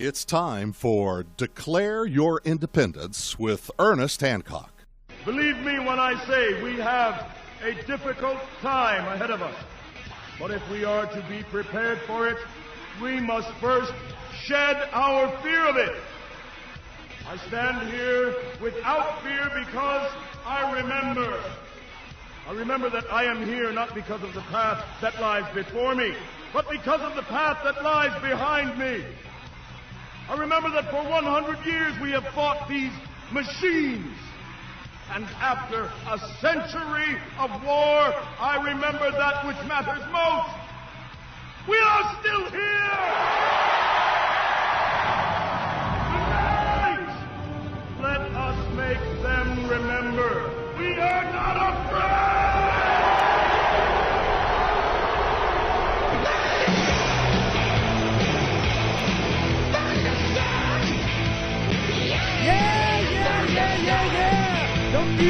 It's time for Declare Your Independence with Ernest Hancock. Believe me when I say we have a difficult time ahead of us. But if we are to be prepared for it, we must first shed our fear of it. I stand here without fear because I remember that I am here not because of the path that lies before me, but because of the path that lies behind me. I remember that for 100 years we have fought these machines. And after a century of war, I remember that which matters most. We are still here! Tonight, let us make them remember we are not afraid! Yeah! Don't be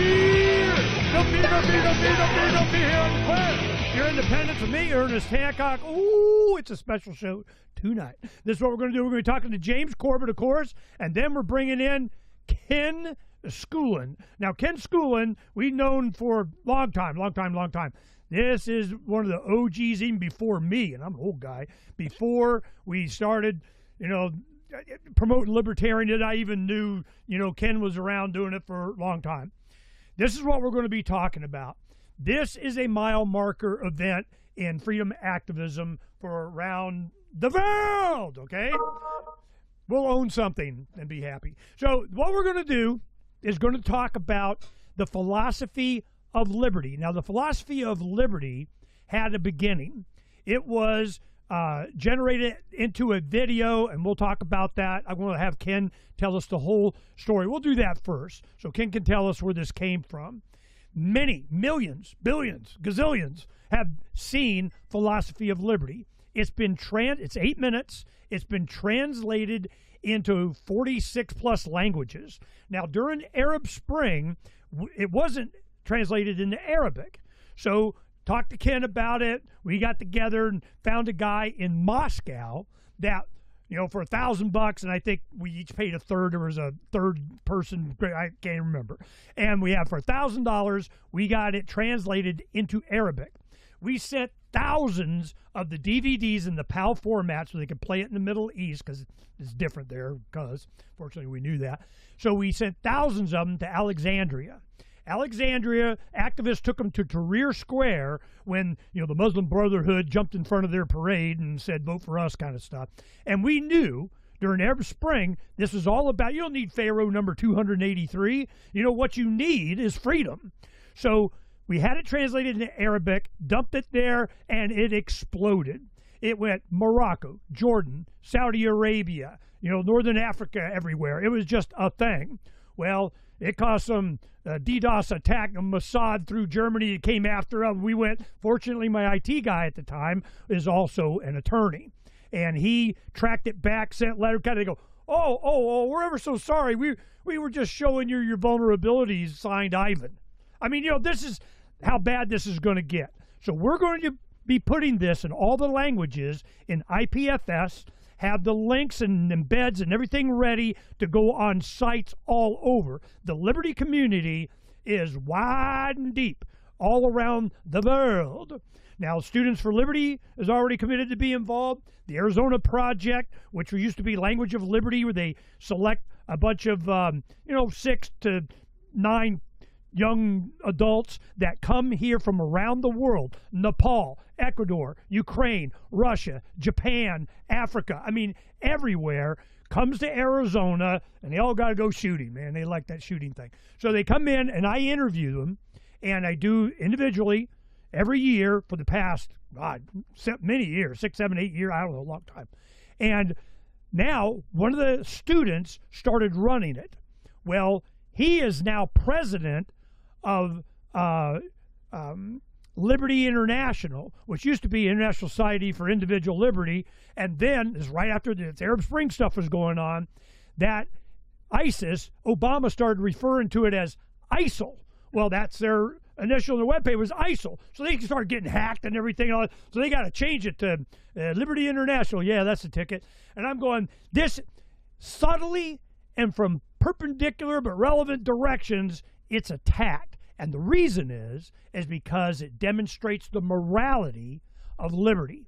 here on the planet. Your independence with me, Ernest Hancock. Ooh, it's a special show tonight. This is what we're going to do. We're going to be talking to James Corbett, of course, and then we're bringing in Ken Schooland. Now, Ken Schooland, we've known for a long time. This is one of the OGs even before me, and I'm an old guy, before we started, promoting libertarian. I even knew, Ken was around doing it for a long time. This is what we're going to be talking about. This is a mile marker event in freedom activism for around the world, okay? We'll own something and be happy. So what we're going to do is going to talk about the philosophy of liberty. Now, the philosophy of liberty had a beginning. It was generated into a video, and we'll talk about that. I'm going to have Ken tell us the whole story. We'll do that first, so Ken can tell us where this came from. Many, millions, billions, gazillions have seen philosophy of liberty. It's 8 minutes. It's been translated into 46 plus languages. Now, during Arab Spring, it wasn't translated into Arabic. So talked to Ken about it. We got together and found a guy in Moscow that, for $1,000, and I think we each paid a third. There was a third person, I can't remember. And we have for $1,000, we got it translated into Arabic. We sent thousands of the DVDs in the PAL format so they could play it in the Middle East, because it's different there, because fortunately we knew that. So we sent thousands of them to Alexandria. Alexandria activists took them to Tahrir Square when, the Muslim Brotherhood jumped in front of their parade and said, vote for us kind of stuff. And we knew during Arab Spring, this was all about, you don't need Pharaoh number 283. What you need is freedom. So we had it translated into Arabic, dumped it there, and it exploded. It went Morocco, Jordan, Saudi Arabia, Northern Africa, everywhere. It was just a thing. Well, it caused some DDoS attack of Mossad through Germany. It came after us. We went. Fortunately, my IT guy at the time is also an attorney, and he tracked it back, sent letter. Kind of go, oh, we're ever so sorry. We were just showing you your vulnerabilities. Signed, Ivan. I mean, this is how bad this is going to get. So we're going to be putting this in all the languages in IPFS. Have the links and embeds and everything ready to go on sites all over. The Liberty community is wide and deep all around the world. Now, Students for Liberty is already committed to be involved. The Arizona Project, which used to be Language of Liberty, where they select a bunch of, 6 to 9 young adults that come here from around the world, Nepal, Ecuador, Ukraine, Russia, Japan, Africa, everywhere, comes to Arizona, and they all got to go shooting, man. They like that shooting thing. So they come in, and I interview them, and I do individually every year for the past, many years, 6, 7, 8 years, I don't know, a long time. And now one of the students started running it. Well, he is now president of Liberty International, which used to be International Society for Individual Liberty, and then, is right after the Arab Spring stuff was going on, that ISIS, Obama started referring to it as ISIL. Well, that's their initial on their webpage was ISIL. So they started getting hacked and everything. So they got to change it to Liberty International. Yeah, that's the ticket. And I'm going, this subtly and from perpendicular but relevant directions, it's attacked. And the reason is because it demonstrates the morality of liberty.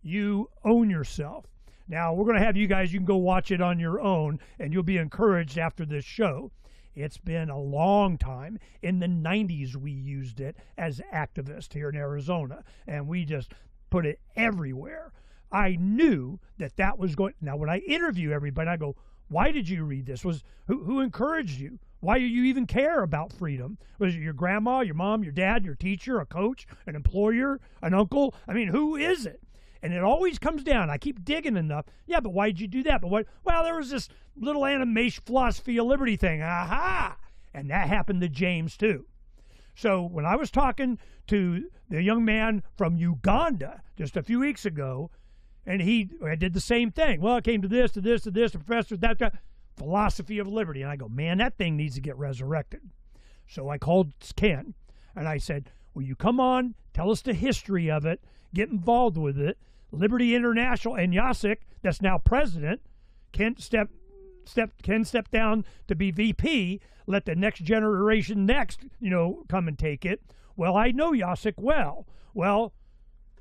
You own yourself. Now, we're going to have you guys, you can go watch it on your own, and you'll be encouraged after this show. It's been a long time. In the 90s, we used it as activists here in Arizona, and we just put it everywhere. I knew that was going. Now, when I interview everybody, I go, why did you read this? Who encouraged you? Why do you even care about freedom? Was it your grandma, your mom, your dad, your teacher, a coach, an employer, an uncle? I mean, who is it? And it always comes down. I keep digging enough. Yeah, but why did you do that? But what? Well, there was this little animation philosophy of liberty thing. Aha! And that happened to James too. So when I was talking to the young man from Uganda just a few weeks ago, and I did the same thing. Well, it came to this, the professor, that guy, philosophy of liberty. And I go, man, that thing needs to get resurrected. So I called Ken, and I said, will you come on, tell us the history of it, get involved with it. Liberty International, and Yasik, that's now president, Ken stepped down to be VP, let the next generation come and take it. Well, I know Yasik well. Well,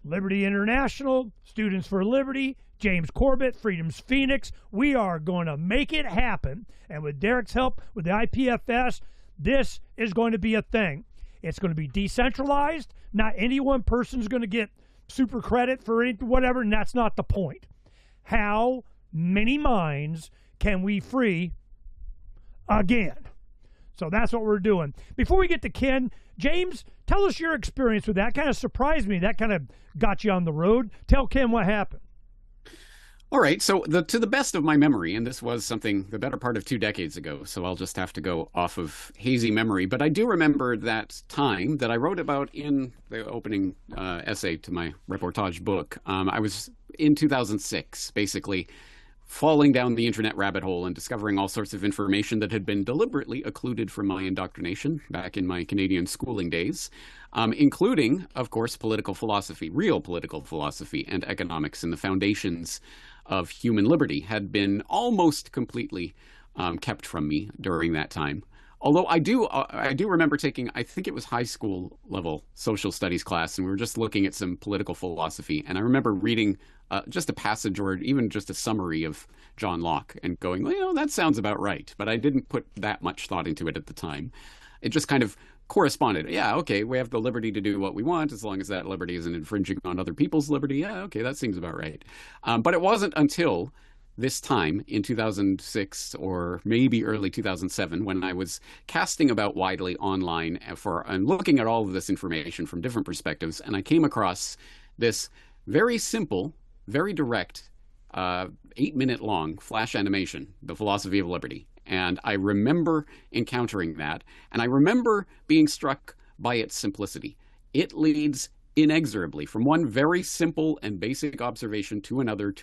Liberty International, Students for Liberty, James Corbett, Freedom's Phoenix, we are going to make it happen. And with Derek's help, with the IPFS, this is going to be a thing. It's going to be decentralized. Not any one person's going to get super credit for it, whatever, and that's not the point. How many minds can we free again? So that's what we're doing. Before we get to Ken, James, tell us your experience with that. Kind of surprised me. That kind of got you on the road. Tell Ken what happened. All right. So to the best of my memory, and this was something the better part of 2 decades ago, so I'll just have to go off of hazy memory. But I do remember that time that I wrote about in the opening essay to my reportage book. I was in 2006, basically falling down the internet rabbit hole and discovering all sorts of information that had been deliberately occluded from my indoctrination back in my Canadian schooling days, including, of course, political philosophy, real political philosophy and economics, and the foundations of human liberty had been almost completely kept from me during that time. Although I do remember taking, I think it was high school level social studies class, and we were just looking at some political philosophy. And I remember reading just a passage or even just a summary of John Locke and going, well, that sounds about right. But I didn't put that much thought into it at the time. It just kind of corresponded. Yeah, okay, we have the liberty to do what we want as long as that liberty isn't infringing on other people's liberty. Yeah, okay, that seems about right. But it wasn't until this time in 2006 or maybe early 2007 when I was casting about widely online and looking at all of this information from different perspectives, and I came across this very simple, very direct, 8-minute long flash animation, The Philosophy of Liberty. And I remember encountering that, and I remember being struck by its simplicity. It leads inexorably from one very simple and basic observation to another,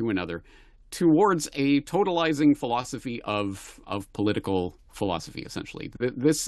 towards a totalizing philosophy of political philosophy, essentially.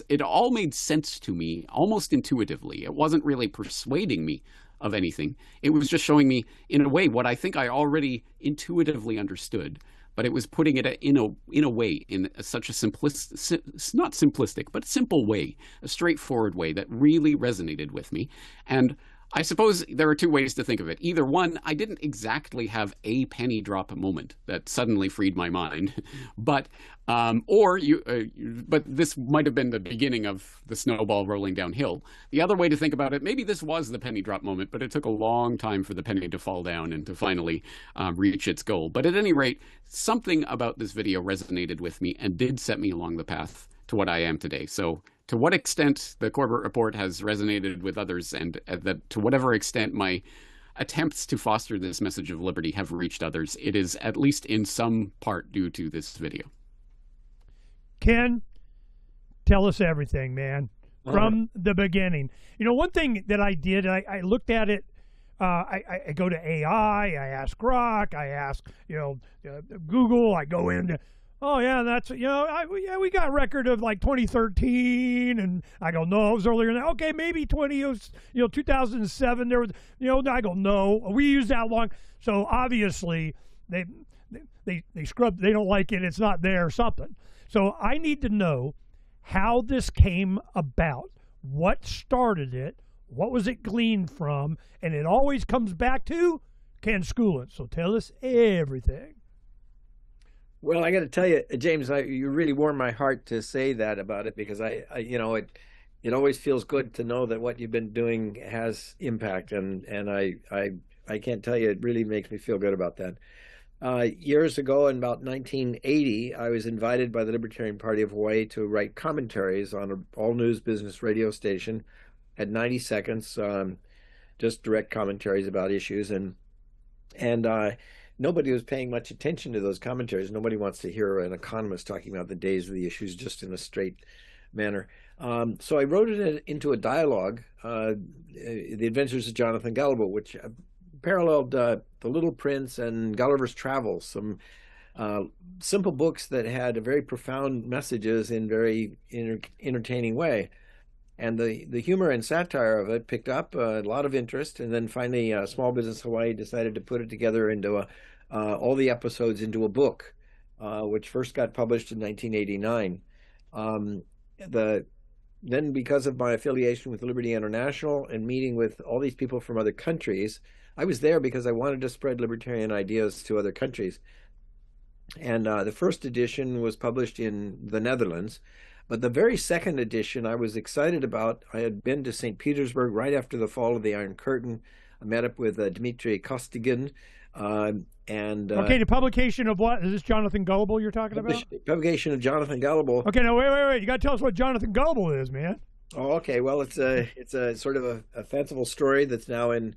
It all made sense to me almost intuitively. It wasn't really persuading me of anything. It was just showing me, in a way, what I think I already intuitively understood. But it was putting it in a way, in such a not simplistic, but simple way, a straightforward way that really resonated with me. And I suppose there are two ways to think of it. Either one, I didn't exactly have a penny drop moment that suddenly freed my mind, but this might have been the beginning of the snowball rolling downhill. The other way to think about it, maybe this was the penny drop moment, but it took a long time for the penny to fall down and to finally reach its goal. But at any rate, something about this video resonated with me and did set me along the path to what I am today. So to what extent the Corbett Report has resonated with others, and that to whatever extent my attempts to foster this message of liberty have reached others, it is at least in some part due to this video. Ken, tell us everything, man, from the beginning. You know, one thing that I did, I looked at it, I go to AI, I ask Grok, I ask, Google, I go into Oh yeah, that's yeah, we got a record of like 2013, and I go no, it was earlier than that. Okay, maybe 2007. There was I go no, we used that long. So obviously they scrubbed. They don't like it. It's not there or something. So I need to know how this came about. What started it? What was it gleaned from? And it always comes back to Ken Schooland. So tell us everything. Well, I got to tell you, James, you really warm my heart to say that about it, because it always feels good to know that what you've been doing has impact, and I can't tell you, it really makes me feel good about that. Years ago, in about 1980, I was invited by the Libertarian Party of Hawaii to write commentaries on an all-news business radio station at 90 seconds, just direct commentaries about issues, and nobody was paying much attention to those commentaries. Nobody wants to hear an economist talking about the days of the issues just in a straight manner. So I wrote it into a dialogue, The Adventures of Jonathan Gullible, which paralleled The Little Prince and Gulliver's Travels, some simple books that had very profound messages in very entertaining way. And the humor and satire of it picked up a lot of interest. And then finally, Small Business Hawaii decided to put it together into all the episodes into a book, which first got published in 1989. Then because of my affiliation with Liberty International and meeting with all these people from other countries, I was there because I wanted to spread libertarian ideas to other countries. And the first edition was published in the Netherlands. But the very second edition I was excited about. I had been to St. Petersburg right after the fall of the Iron Curtain. I met up with Dmitry Kostigin. Okay, the publication of what? Is this Jonathan Gullible you're talking about? Publication of Jonathan Gullible. Okay, no, wait. You got to tell us what Jonathan Gullible is, man. Oh, okay. Well, it's a sort of a fanciful story that's now in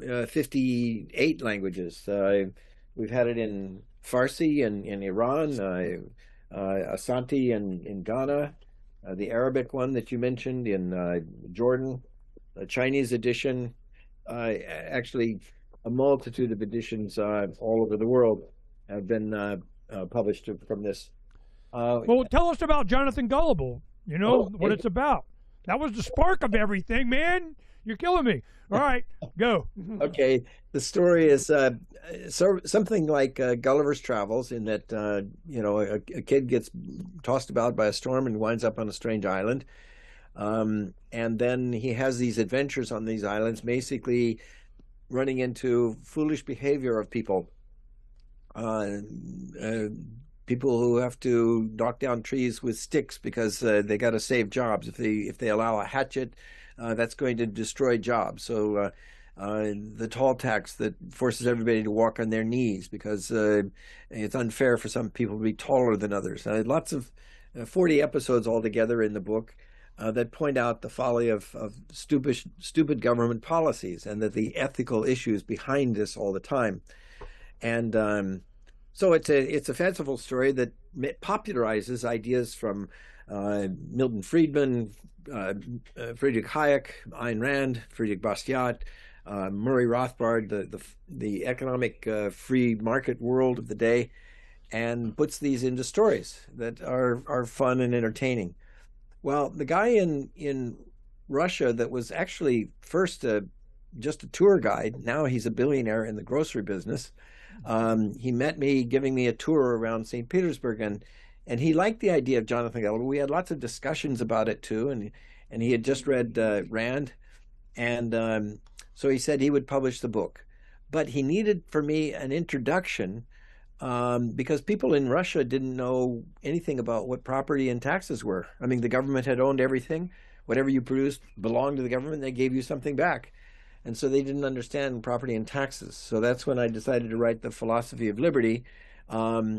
58 languages. We've had it in Farsi in Iran, Asante in Ghana, the Arabic one that you mentioned in Jordan, the Chinese edition, actually a multitude of editions all over the world have been published from this. Well, tell us about Jonathan Gullible, what it's about. That was the spark of everything, man. You're killing me. All right, go. Okay, the story is something like Gulliver's Travels, in that a kid gets tossed about by a storm and winds up on a strange island, and then he has these adventures on these islands, basically running into foolish behavior of people. People who have to knock down trees with sticks because they got to save jobs. If they allow a hatchet, that's going to destroy jobs. So the toll tax that forces everybody to walk on their knees because it's unfair for some people to be taller than others. Lots of 40 episodes altogether in the book that point out the folly of stupid government policies, and that the ethical issues behind this all the time. And so it's a fanciful story that popularizes ideas from Milton Friedman, Friedrich Hayek, Ayn Rand, Friedrich Bastiat, Murray Rothbard, the economic free market world of the day, and puts these into stories that are fun and entertaining. Well, the guy in Russia that was actually first just a tour guide, now he's a billionaire in the grocery business. He met me giving me a tour around St. Petersburg, and he liked the idea of Jonathan Gullible. We had lots of discussions about it too, and he had just read Rand, and so he said he would publish the book. But he needed for me an introduction because people in Russia didn't know anything about what property and taxes were. I mean, the government had owned everything. Whatever you produced belonged to the government. They gave you something back. And so they didn't understand property and taxes. So that's when I decided to write The Philosophy of Liberty,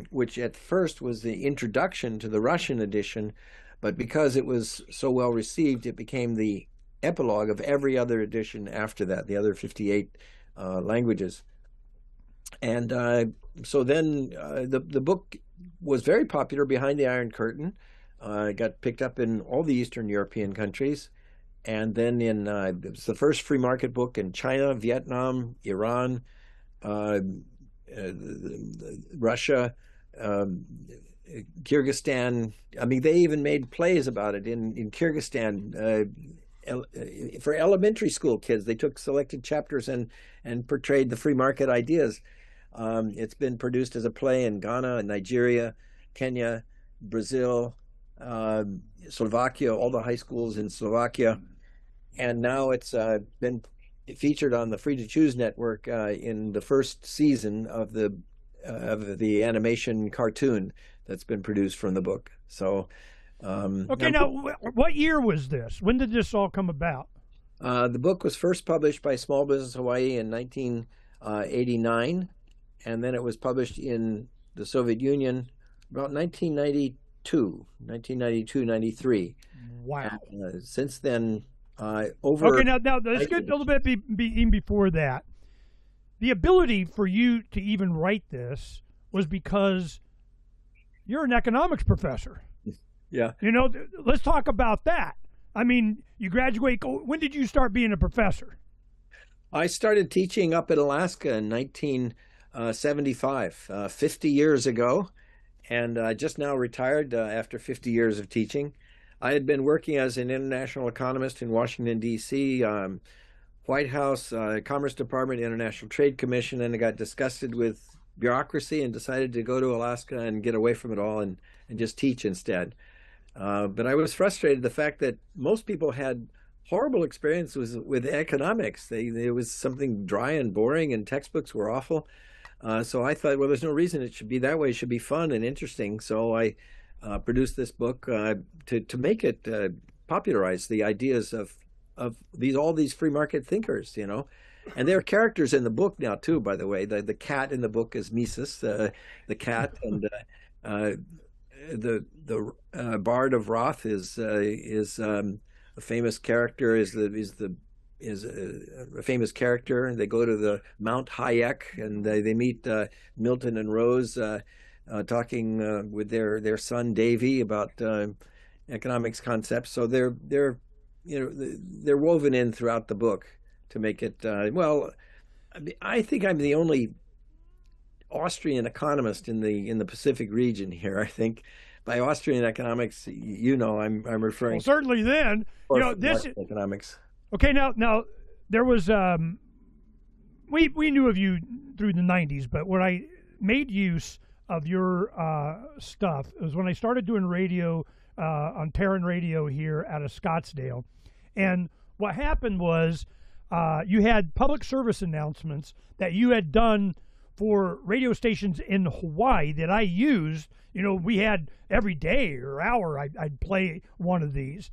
which at first was the introduction to the Russian edition. But because it was so well received, it became the epilogue of every other edition after that, the other 58 languages. And so then the book was very popular behind the Iron Curtain. It got picked up in all the Eastern European countries. And then it was the first free market book in China, Vietnam, Iran, Russia, Kyrgyzstan. I mean, they even made plays about it in Kyrgyzstan. For elementary school kids, they took selected chapters and portrayed the free market ideas. It's been produced as a play in Ghana, Nigeria, Kenya, Brazil, Slovakia, all the high schools in Slovakia, and now it's been featured on the Free to Choose network in the first season of the animation cartoon that's been produced from the book. So, okay, now what year was this? When did this all come about? The book was first published by Small Business Hawaii in 1989, and then it was published in the Soviet Union about 1992, 93. Wow. Since then, over... Okay, now let's get a little bit even before that. The ability for you to even write this was because you're an economics professor. Yeah. You know, let's talk about that. I mean, you graduate. When did you start being a professor? I started teaching up in Alaska in 1975, 50 years ago, and just now retired after 50 years of teaching. I had been working as an international economist in Washington, D.C., White House, Commerce Department, International Trade Commission, and I got disgusted with bureaucracy and decided to go to Alaska and get away from it all and just teach instead. But I was frustrated the fact that most people had horrible experiences with economics. It was something dry and boring, and textbooks were awful. So I thought, well, there's no reason it should be that way. It should be fun and interesting. So I produced this book to make it popularize the ideas of all these free market thinkers, you know. And there are characters in the book now too, by the way. The cat in the book is Mises, the cat, and the Bard of Roth is a famous character. Is a famous character. And they go to the Mount Hayek and they meet Milton and Rose talking with their son Davy about economics concepts. So they're woven in throughout the book to make it well. I think I'm the only Austrian economist in the Pacific region here. I think by Austrian economics, you know, I'm referring. Well, certainly then, you know, this economics. Okay, now there was we knew of you through the 90s, but when I made use of your stuff, it was when I started doing radio on Terran Radio here out of Scottsdale. And what happened was you had public service announcements that you had done for radio stations in Hawaii that I used. You know, we had every day or hour I'd play one of these.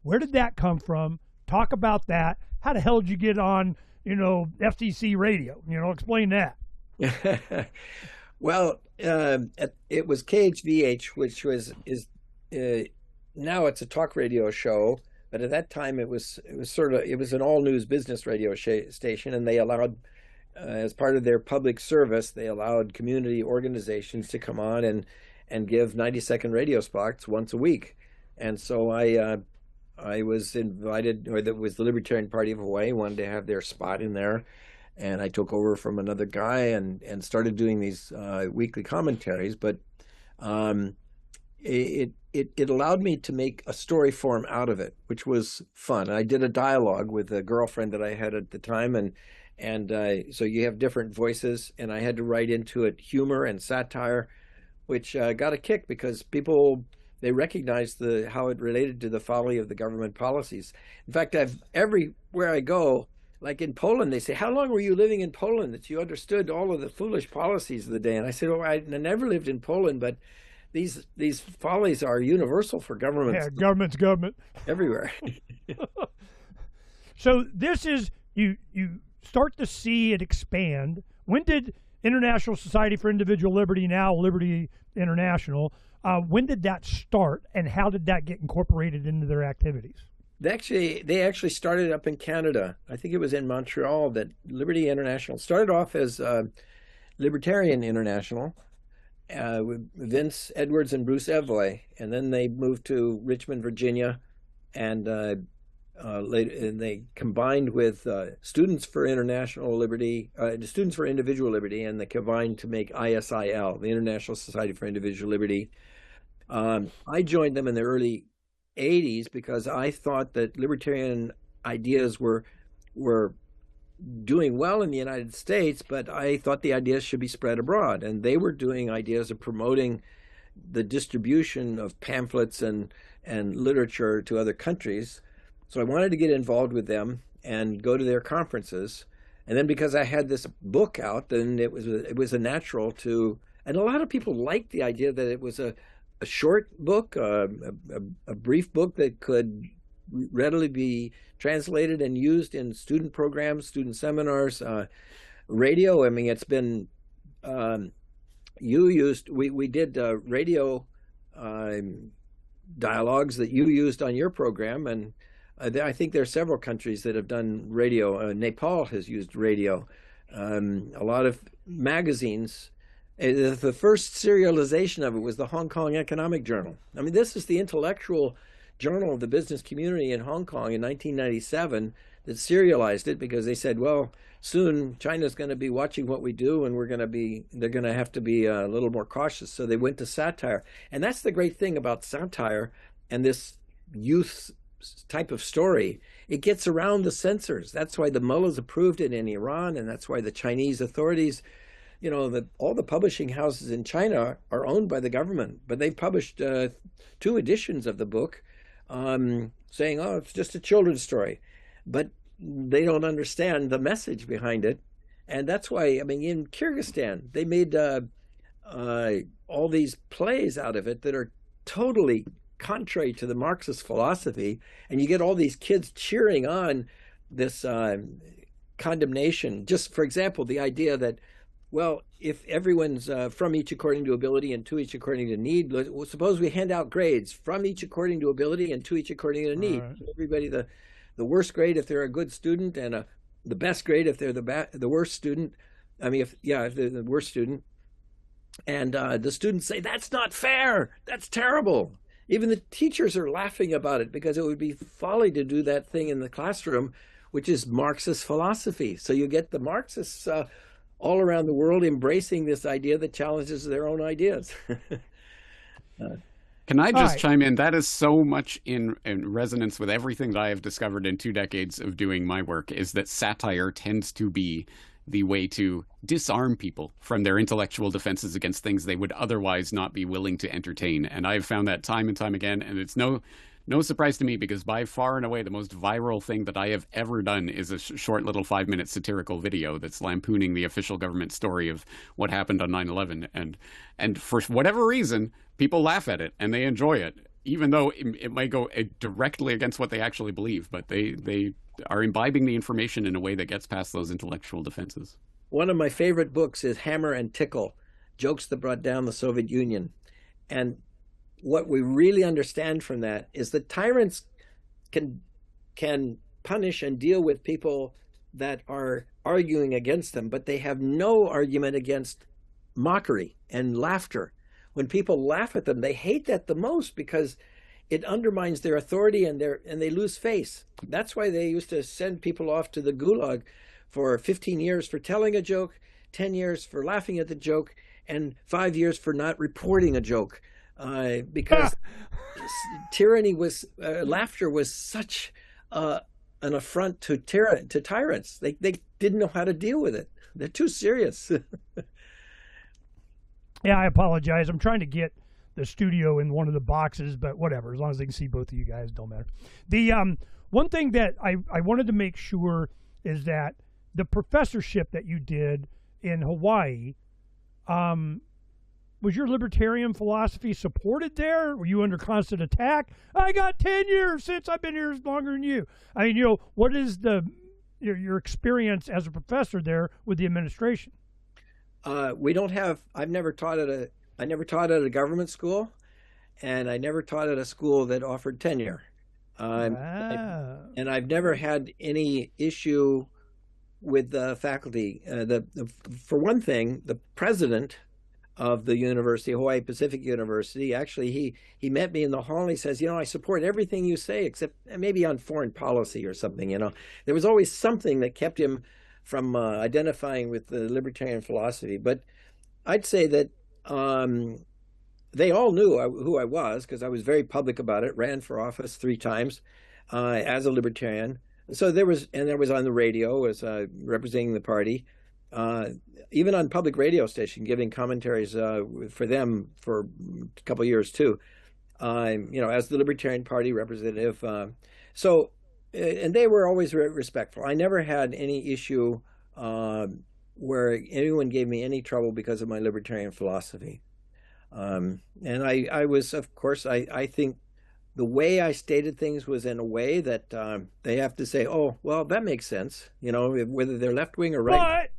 Where did that come from? Talk about that. How the hell did you get on, you know, FCC radio? You know, explain that. Well, it was KHVH, which is now it's a talk radio show, but at that time it was an all news business radio station, and they allowed, as part of their public service, they allowed community organizations to come on and give 90-second radio spots once a week, and so I was invited, or that was the Libertarian Party of Hawaii wanted to have their spot in there. And I took over from another guy and started doing these weekly commentaries. But it allowed me to make a story form out of it, which was fun. I did a dialogue with a girlfriend that I had at the time, and so you have different voices, and I had to write into it humor and satire, which got a kick because people, they recognized how it related to the folly of the government policies. In fact, everywhere I go, like in Poland, they say, how long were you living in Poland that you understood all of the foolish policies of the day? And I said, oh, I never lived in Poland, but these follies are universal for governments. Yeah, government's government. Everywhere. So this is, you start to see it expand. When did International Society for Individual Liberty, now Liberty International, when did that start, and how did that get incorporated into their activities? They actually started up in Canada. I think it was in Montreal that Liberty International started off as Libertarian International with Vince Edwards and Bruce Evley, and then they moved to Richmond, Virginia, and later, and they combined with Students for International Liberty, Students for Individual Liberty, and they combined to make ISIL, the International Society for Individual Liberty. I joined them in the early 80s because I thought that libertarian ideas were doing well in the United States, but I thought the ideas should be spread abroad. And they were doing ideas of promoting the distribution of pamphlets and literature to other countries. So I wanted to get involved with them and go to their conferences. And then because I had this book out, then it was a natural to, and a lot of people liked the idea that it was a short book, a brief book that could readily be translated and used in student programs, student seminars, radio. I mean, it's been we did radio dialogues that you used on your program, and I think there are several countries that have done radio. Nepal has used radio. A lot of magazines. The first serialization of it was the Hong Kong Economic Journal. I mean, this is the intellectual journal of the business community in Hong Kong in 1997 that serialized it, because they said, well, soon China's going to be watching what we do, and they're going to have to be a little more cautious. So they went to satire. And that's the great thing about satire and this youth type of story. It gets around the censors. That's why the mullahs approved it in Iran, and that's why the Chinese authorities, all the publishing houses in China are owned by the government, but they published 2 editions of the book saying, oh, it's just a children's story. But they don't understand the message behind it. And that's why, I mean, in Kyrgyzstan, they made all these plays out of it that are totally contrary to the Marxist philosophy. And you get all these kids cheering on this condemnation. Just, for example, the idea that, well, if everyone's from each according to ability and to each according to need, suppose we hand out grades from each according to ability and to each according to need. Right. Everybody, the worst grade if they're a good student, and the best grade if they're the worst student. I mean, if they're the worst student. And the students say, that's not fair. That's terrible. Even the teachers are laughing about it, because it would be folly to do that thing in the classroom, which is Marxist philosophy. So you get the Marxists all around the world embracing this idea that challenges their own ideas. Can I just chime in? That is so much in resonance with everything that I have discovered in 2 decades of doing my work, is that satire tends to be the way to disarm people from their intellectual defenses against things they would otherwise not be willing to entertain. And I've found that time and time again, and it's no surprise to me, because by far and away the most viral thing that I have ever done is a short little 5-minute satirical video that's lampooning the official government story of what happened on 9/11. And for whatever reason, people laugh at it and they enjoy it, even though it might go directly against what they actually believe. But they are imbibing the information in a way that gets past those intellectual defenses. One of my favorite books is Hammer and Tickle, Jokes That Brought Down the Soviet Union. And what we really understand from that is that tyrants can punish and deal with people that are arguing against them, but they have no argument against mockery and laughter. When people laugh at them, they hate that the most, because it undermines their authority and they lose face. That's why they used to send people off to the gulag for 15 years for telling a joke, 10 years for laughing at the joke, and 5 years for not reporting a joke. Because tyranny was, laughter was such an affront to tyrants. They didn't know how to deal with it. They're too serious. Yeah, I apologize. I'm trying to get the studio in one of the boxes, but whatever. As long as they can see both of you guys, don't matter. The one thing that I wanted to make sure is that the professorship that you did in Hawaii, was your libertarian philosophy supported there? Were you under constant attack? I got 10 years since I've been here longer than you. I mean, what is your experience as a professor there with the administration? We don't have. I never taught at a government school, and I never taught at a school that offered tenure. And I've never had any issue with the faculty. For one thing, the president of the university, Hawaii Pacific University. Actually, he met me in the hall and he says, I support everything you say except maybe on foreign policy or something. There was always something that kept him from identifying with the libertarian philosophy. But I'd say that they all knew who I was because I was very public about it, ran for office 3 times as a libertarian. So there was on the radio as representing the party, even on public radio station, giving commentaries for them for a couple of years too, as the Libertarian Party representative. And they were always respectful. I never had any issue where anyone gave me any trouble because of my libertarian philosophy. And I was, of course, I think the way I stated things was in a way that they have to say, oh, well, that makes sense. Whether they're left wing or right.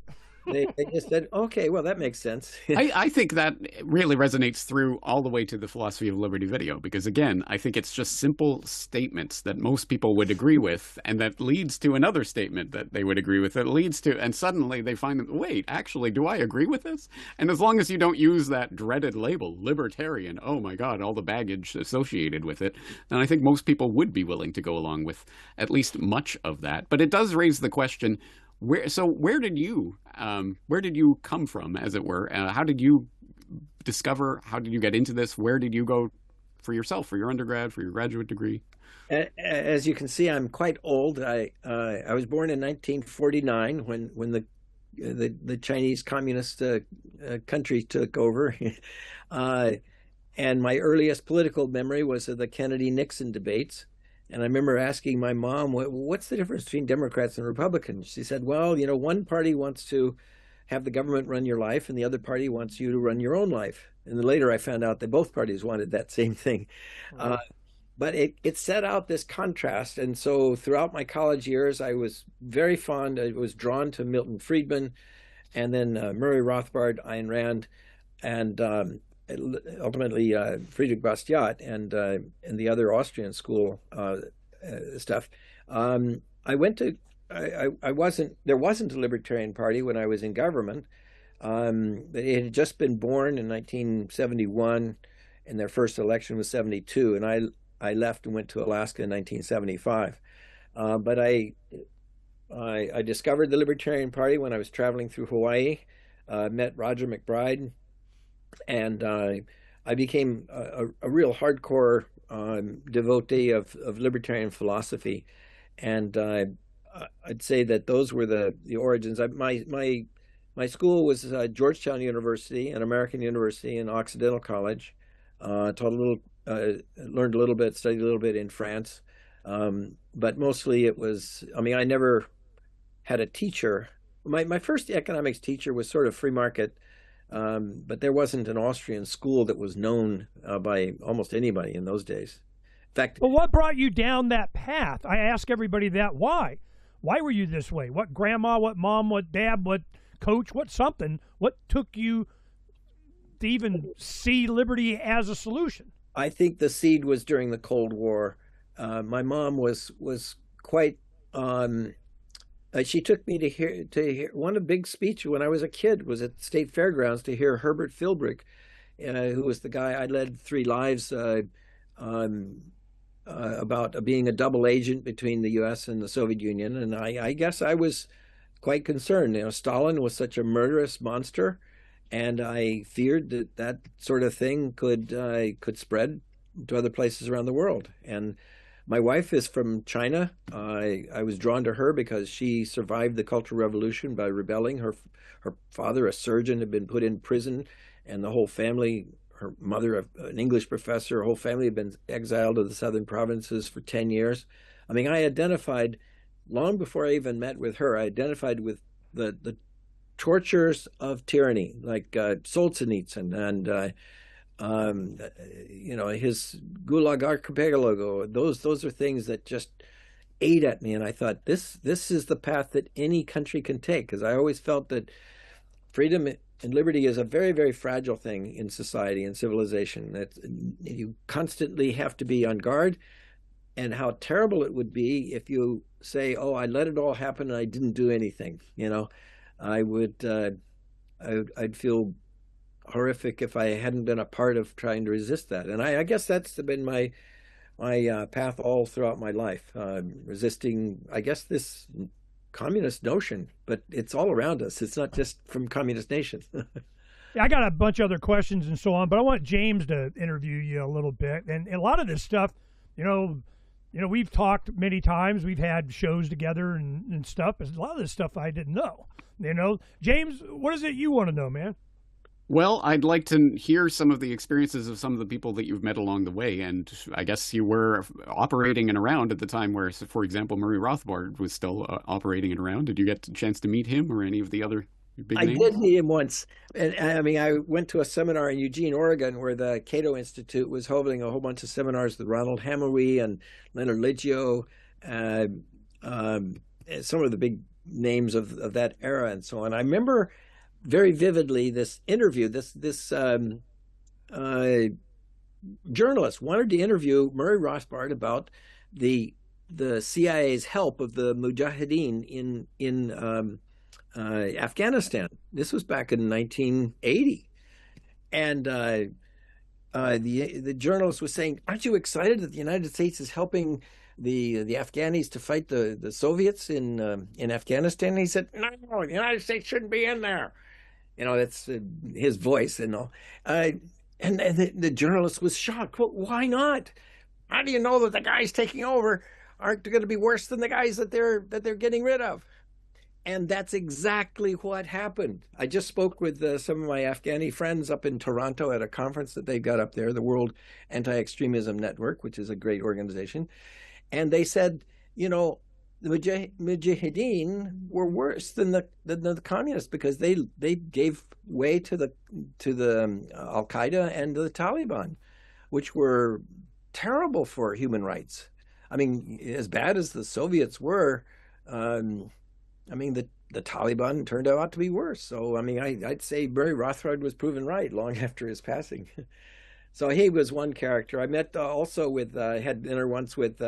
They just said, okay, well, that makes sense. I think that really resonates through all the way to the Philosophy of Liberty video, because, again, I think it's just simple statements that most people would agree with, and that leads to another statement that they would agree with, that leads to, and suddenly they find, wait, actually, do I agree with this? And as long as you don't use that dreaded label, libertarian, oh my God, all the baggage associated with it, then I think most people would be willing to go along with at least much of that. But it does raise the question, where did you come from, as it were? How did you discover? How did you get into this? Where did you go for yourself, for your undergrad, for your graduate degree? As you can see, I'm quite old. I was born in 1949 when the Chinese Communist country took over, and my earliest political memory was of the Kennedy-Nixon debates. And I remember asking my mom, what's the difference between Democrats and Republicans? She said, well, one party wants to have the government run your life and the other party wants you to run your own life. And then later I found out that both parties wanted that same thing. Right. But it set out this contrast. And so throughout my college years, I was very fond, I was drawn to Milton Friedman and then Murray Rothbard, Ayn Rand, and ultimately Friedrich Bastiat and the other Austrian school stuff. There wasn't a Libertarian Party when I was in government. It had just been born in 1971, and their first election was 72, and I left and went to Alaska in 1975. But I discovered the Libertarian Party when I was traveling through Hawaii, met Roger McBride, and I became a real hardcore devotee of libertarian philosophy. And I'd say that those were the origins. My school was Georgetown University, an American university, and Occidental College. Taught a little, learned a little bit, studied a little bit in France. But mostly it was, I never had a teacher. My first economics teacher was sort of free market. But there wasn't an Austrian school that was known by almost anybody in those days. In fact, well, what brought you down that path? I ask everybody that. Why? Why were you this way? What grandma, what mom, what dad, what coach, what something? What took you to even see liberty as a solution? I think the seed was during the Cold War. My mom was quite. She took me to hear one of the big speeches when I was a kid was at the State Fairgrounds to hear Herbert Philbrick, who was the guy I led 3 lives about being a double agent between the U.S. and the Soviet Union. And I guess I was quite concerned. Stalin was such a murderous monster, and I feared that sort of thing could spread to other places around the world. And my wife is from China. I was drawn to her because she survived the Cultural Revolution by rebelling. Her father, a surgeon, had been put in prison, and the whole family, her mother, an English professor, her whole family had been exiled to the southern provinces for 10 years. I identified, long before I even met with her, I identified with the tortures of tyranny, like Solzhenitsyn and his Gulag Archipelago. Those are things that just ate at me, and I thought this is the path that any country can take, because I always felt that freedom and liberty is a very, very fragile thing in society and civilization. That you constantly have to be on guard, and how terrible it would be if you say, "Oh, I let it all happen and I didn't do anything." I'd feel horrific if I hadn't been a part of trying to resist that. And I guess that's been my path all throughout my life, resisting, I guess, this communist notion. But it's all around us. It's not just from communist nations. Yeah, I got a bunch of other questions and so on, but I want James to interview you a little bit. And a lot of this stuff, we've talked many times. We've had shows together and stuff. A lot of this stuff I didn't know. James, what is it you want to know, man? Well, I'd like to hear some of the experiences of some of the people that you've met along the way. And I guess you were operating and around at the time where, for example, Murray Rothbard was still operating and around. Did you get a chance to meet him or any of the other big names? I did meet him once. And I went to a seminar in Eugene, Oregon, where the Cato Institute was holding a whole bunch of seminars with Ronald Hamowy and Leonard Liggio, some of the big names of that era and so on. I remember very vividly this interview. This journalist wanted to interview Murray Rothbard about the CIA's help of the Mujahideen in Afghanistan. This was back in 1980, and the journalist was saying, "Aren't you excited that the United States is helping the Afghanis to fight the Soviets in Afghanistan?" And he said, "No, the United States shouldn't be in there." That's his voice and all. And the journalist was shocked. Well, why not? How do you know that the guys taking over aren't going to be worse than the guys that they're getting rid of? And that's exactly what happened. I just spoke with some of my Afghani friends up in Toronto at a conference that they've got up there, the World Anti-Extremism Network, which is a great organization. And they said, the Mujahideen were worse than the communists because they gave way to the Al Qaeda and the Taliban, which were terrible for human rights. I mean, as bad as the Soviets were, the Taliban turned out to be worse. So I'd say Murray Rothbard was proven right long after his passing. So he was one character. I met also with had dinner once with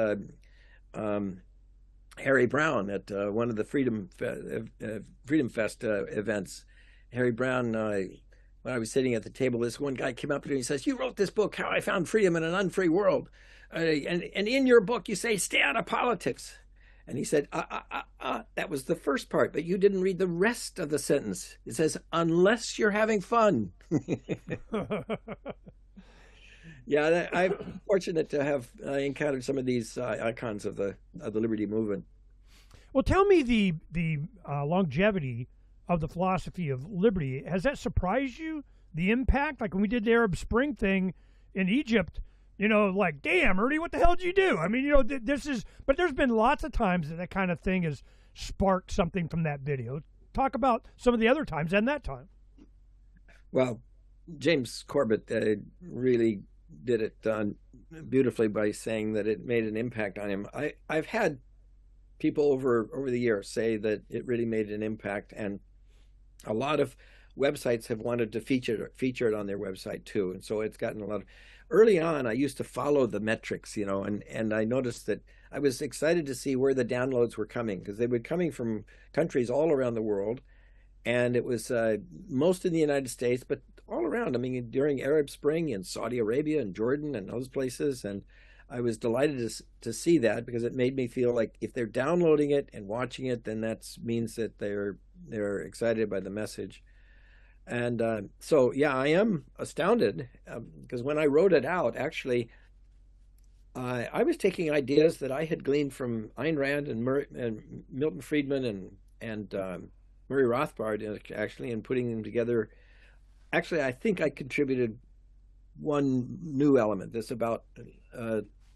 Harry Brown at one of the Freedom Fest events. Harry Brown, when I was sitting at the table, this one guy came up to me and he says, "You wrote this book, How I Found Freedom in an Unfree World. And in your book, you say, stay out of politics." And he said, that was the first part, but you didn't read the rest of the sentence. It says, unless you're having fun. Yeah, I'm fortunate to have encountered some of these icons of the liberty movement. Well, tell me the longevity of the philosophy of liberty. Has that surprised you? The impact, like when we did the Arab Spring thing in Egypt, like, damn, Ernie, what the hell did you do? I mean, but there's been lots of times that kind of thing has sparked something from that video. Talk about some of the other times and that time. Well, James Corbett really did it beautifully by saying that it made an impact on him. I've had people over the years say that it really made an impact, and a lot of websites have wanted to feature it on their website too, and so it's gotten a lot of. Early on, I used to follow the metrics, and I noticed that I was excited to see where the downloads were coming, because they were coming from countries all around the world, and it was most in the United States, but all around. I mean, during Arab Spring in Saudi Arabia and Jordan and those places, and I was delighted to see that, because it made me feel like if they're downloading it and watching it, then that means that they're excited by the message. And so, yeah, I am astounded, because when I wrote it out, actually, I was taking ideas that I had gleaned from Ayn Rand and Milton Friedman and Murray Rothbard, actually, and putting them together. Actually, I think I contributed one new element, this about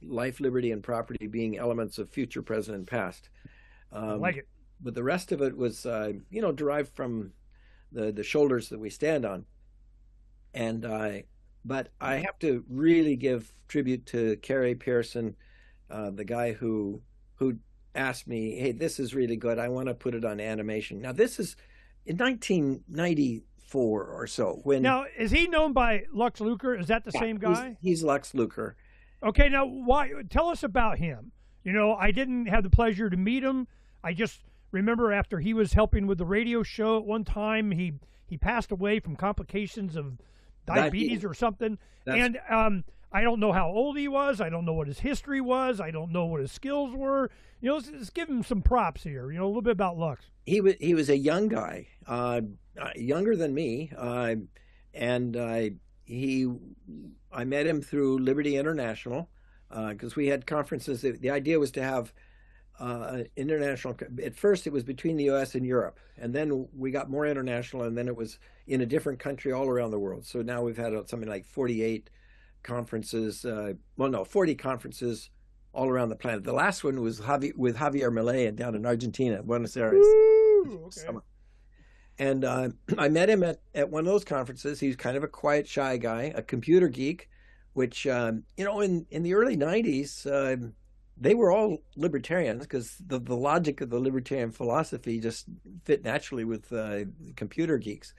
life, liberty, and property being elements of future, present, and past. I like it. But the rest of it was, derived from the shoulders that we stand on. And but I have to really give tribute to Carey Pearson, the guy who asked me, "Hey, this is really good. I want to put it on animation." Now, this is in 1994 or so. Now, is he known by Lux Luker? Is that the same guy? He's Lux Luker. Okay, now why? Tell us about him. I didn't have the pleasure to meet him. I just remember after he was helping with the radio show at one time, he passed away from complications of diabetes or something. And I don't know how old he was. I don't know what his history was. I don't know what his skills were. You know, let's give him some props here. You know, a little bit about Lux. He was a young guy, younger than me, and I met him through Liberty International because we had conferences. The idea was to have international. At first, it was between the U.S. and Europe, and then we got more international, and then it was in a different country all around the world. So now we've had something like 48 conferences. 40 conferences all around the planet. The last one was with Javier Milei down in Argentina, Buenos Aires. Ooh, okay. And I met him at one of those conferences. He's kind of a quiet, shy guy, a computer geek, which, in the early 90s, they were all libertarians because the logic of the libertarian philosophy just fit naturally with computer geeks.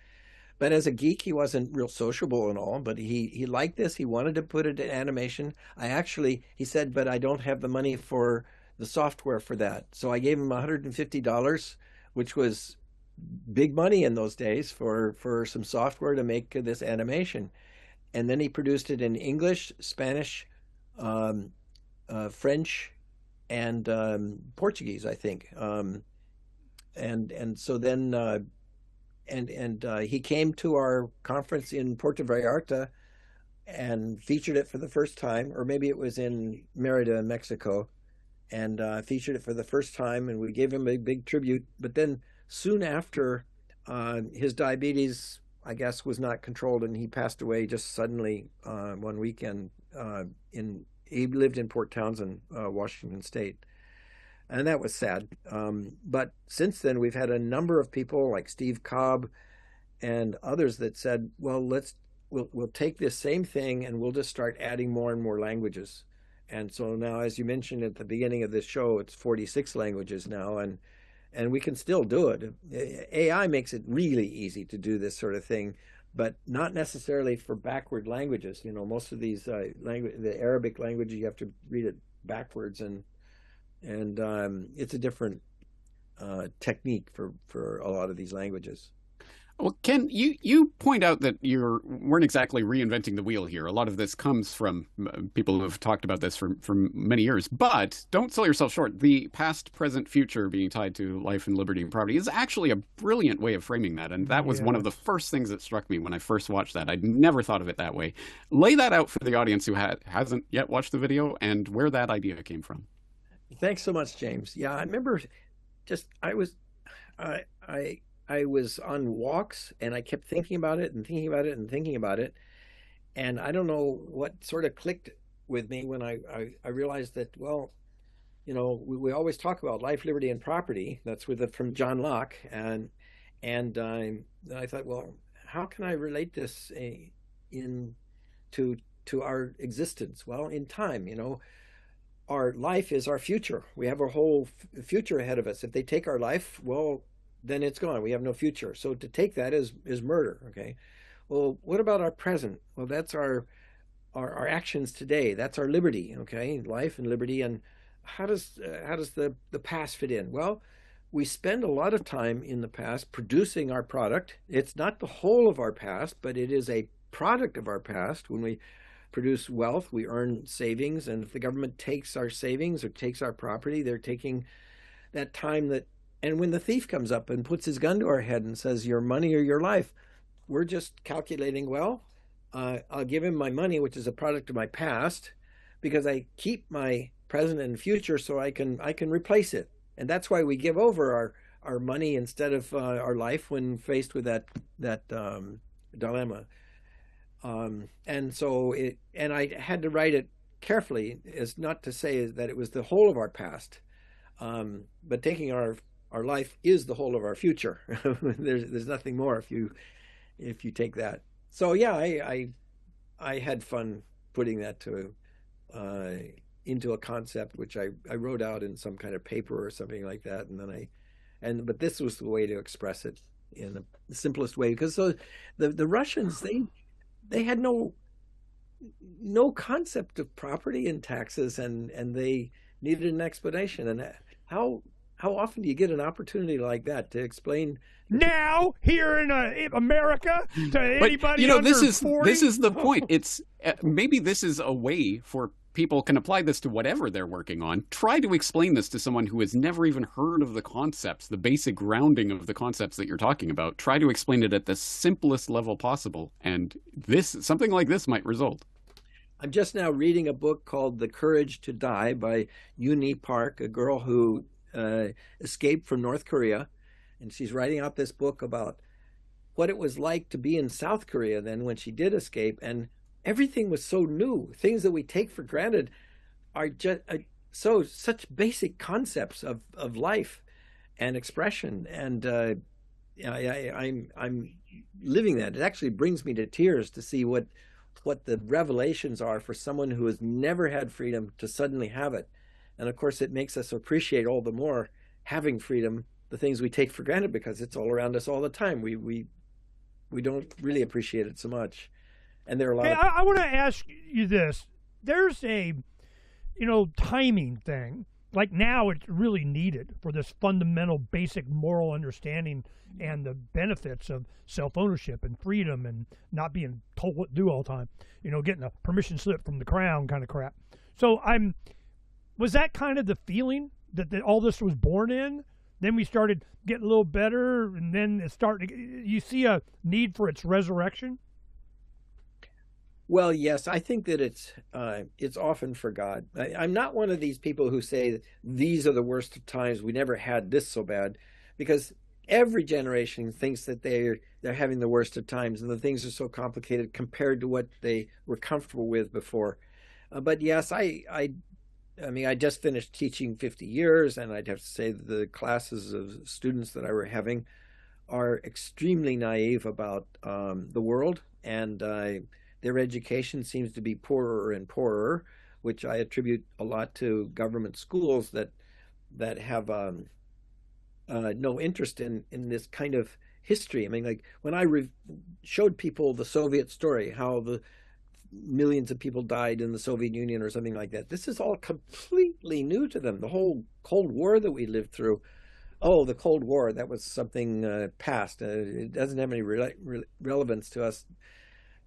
But as a geek, he wasn't real sociable and all, but he liked this. He wanted to put it in animation. He said, but I don't have the money for the software for that. So I gave him $150, which was big money in those days for some software to make this animation. And then he produced it in English, Spanish, French, and Portuguese, I think. And so then he came to our conference in Puerto Vallarta and featured it for the first time, or maybe it was in Merida, Mexico, and featured it for the first time, and we gave him a big tribute. But then soon after, his diabetes, I guess, was not controlled, and he passed away just suddenly one weekend. He lived in Port Townsend, Washington State, and that was sad. But since then, we've had a number of people like Steve Cobb and others that said, "Well, we'll take this same thing and we'll just start adding more and more languages." And so now, as you mentioned at the beginning of this show, it's 46 languages now, and we can still do it. AI makes it really easy to do this sort of thing, but not necessarily for backward languages. You know, most of these the Arabic language, you have to read it backwards, and it's a different technique for a lot of these languages. Well, Ken, you point out that you weren't exactly reinventing the wheel here. A lot of this comes from people who have talked about this for many years. But don't sell yourself short. The past, present, future being tied to life and liberty and property is actually a brilliant way of framing that. And that was one of the first things that struck me when I first watched that. I'd never thought of it that way. Lay that out for the audience who hasn't yet watched the video and where that idea came from. Thanks so much, James. Yeah, I remember I was on walks and I kept thinking about it and thinking about it and thinking about it. And I don't know what sort of clicked with me when I realized that, well, you know, we always talk about life, liberty, and property. That's from John Locke. And I thought, well, how can I relate this to our existence? Well, in time, you know, our life is our future. We have our whole future ahead of us. If they take our life, well, then it's gone. We have no future. So to take that is murder. Okay. Well, what about our present? Well, that's our actions today. That's our liberty. Okay, life and liberty. And how does the past fit in? Well, we spend a lot of time in the past producing our product. It's not the whole of our past, but it is a product of our past. When we produce wealth, we earn savings, and if the government takes our savings or takes our property, they're taking that time that. And when the thief comes up and puts his gun to our head and says, your money or your life, we're just calculating, well, I'll give him my money, which is a product of my past, because I keep my present and future so I can replace it. And that's why we give over our money instead of our life when faced with that dilemma. And I had to write it carefully, as not to say that it was the whole of our past, but taking our life is the whole of our future. There's nothing more if you take that. So yeah, I had fun putting that into a concept which I wrote out in some kind of paper or something like that, but this was the way to express it in the simplest way, because the Russians, they had no concept of property and taxes, and they needed an explanation. And how often do you get an opportunity like that to explain? Now, here in America, to anybody But, under 40? this is the point. It's maybe this is a way for people can apply this to whatever they're working on. Try to explain this to someone who has never even heard of the concepts, the basic grounding of the concepts that you're talking about. Try to explain it at the simplest level possible, and something like this might result. I'm just now reading a book called The Courage to Die by Yoon Park, a girl who escaped from North Korea. And she's writing out this book about what it was like to be in South Korea then when she did escape. And everything was so new. Things that we take for granted are just such basic concepts of life and expression. And I'm living that. It actually brings me to tears to see what the revelations are for someone who has never had freedom to suddenly have it. And of course, it makes us appreciate all the more having freedom, the things we take for granted, because it's all around us all the time. We don't really appreciate it so much. And there are a lot of... I want to ask you this. There's a, timing thing. Like now it's really needed for this fundamental basic moral understanding and the benefits of self-ownership and freedom and not being told what to do all the time, getting a permission slip from the crown kind of crap. So was that kind of the feeling that all this was born in? Then we started getting a little better, and then you see a need for its resurrection? Well, yes, I think that it's often forgot. I'm not one of these people who say these are the worst of times. We never had this so bad, because every generation thinks that they're having the worst of times, and the things are so complicated compared to what they were comfortable with before. But yes, I mean, I just finished teaching 50 years, and I'd have to say that the classes of students that I were having are extremely naive about the world, and their education seems to be poorer and poorer, which I attribute a lot to government schools that have no interest in this kind of history. I mean, like when I showed people the Soviet story, how the millions of people died in the Soviet Union or something like that, this is all completely new to them. The whole Cold War that we lived through. Oh, the Cold War, that was something past. It doesn't have any relevance to us.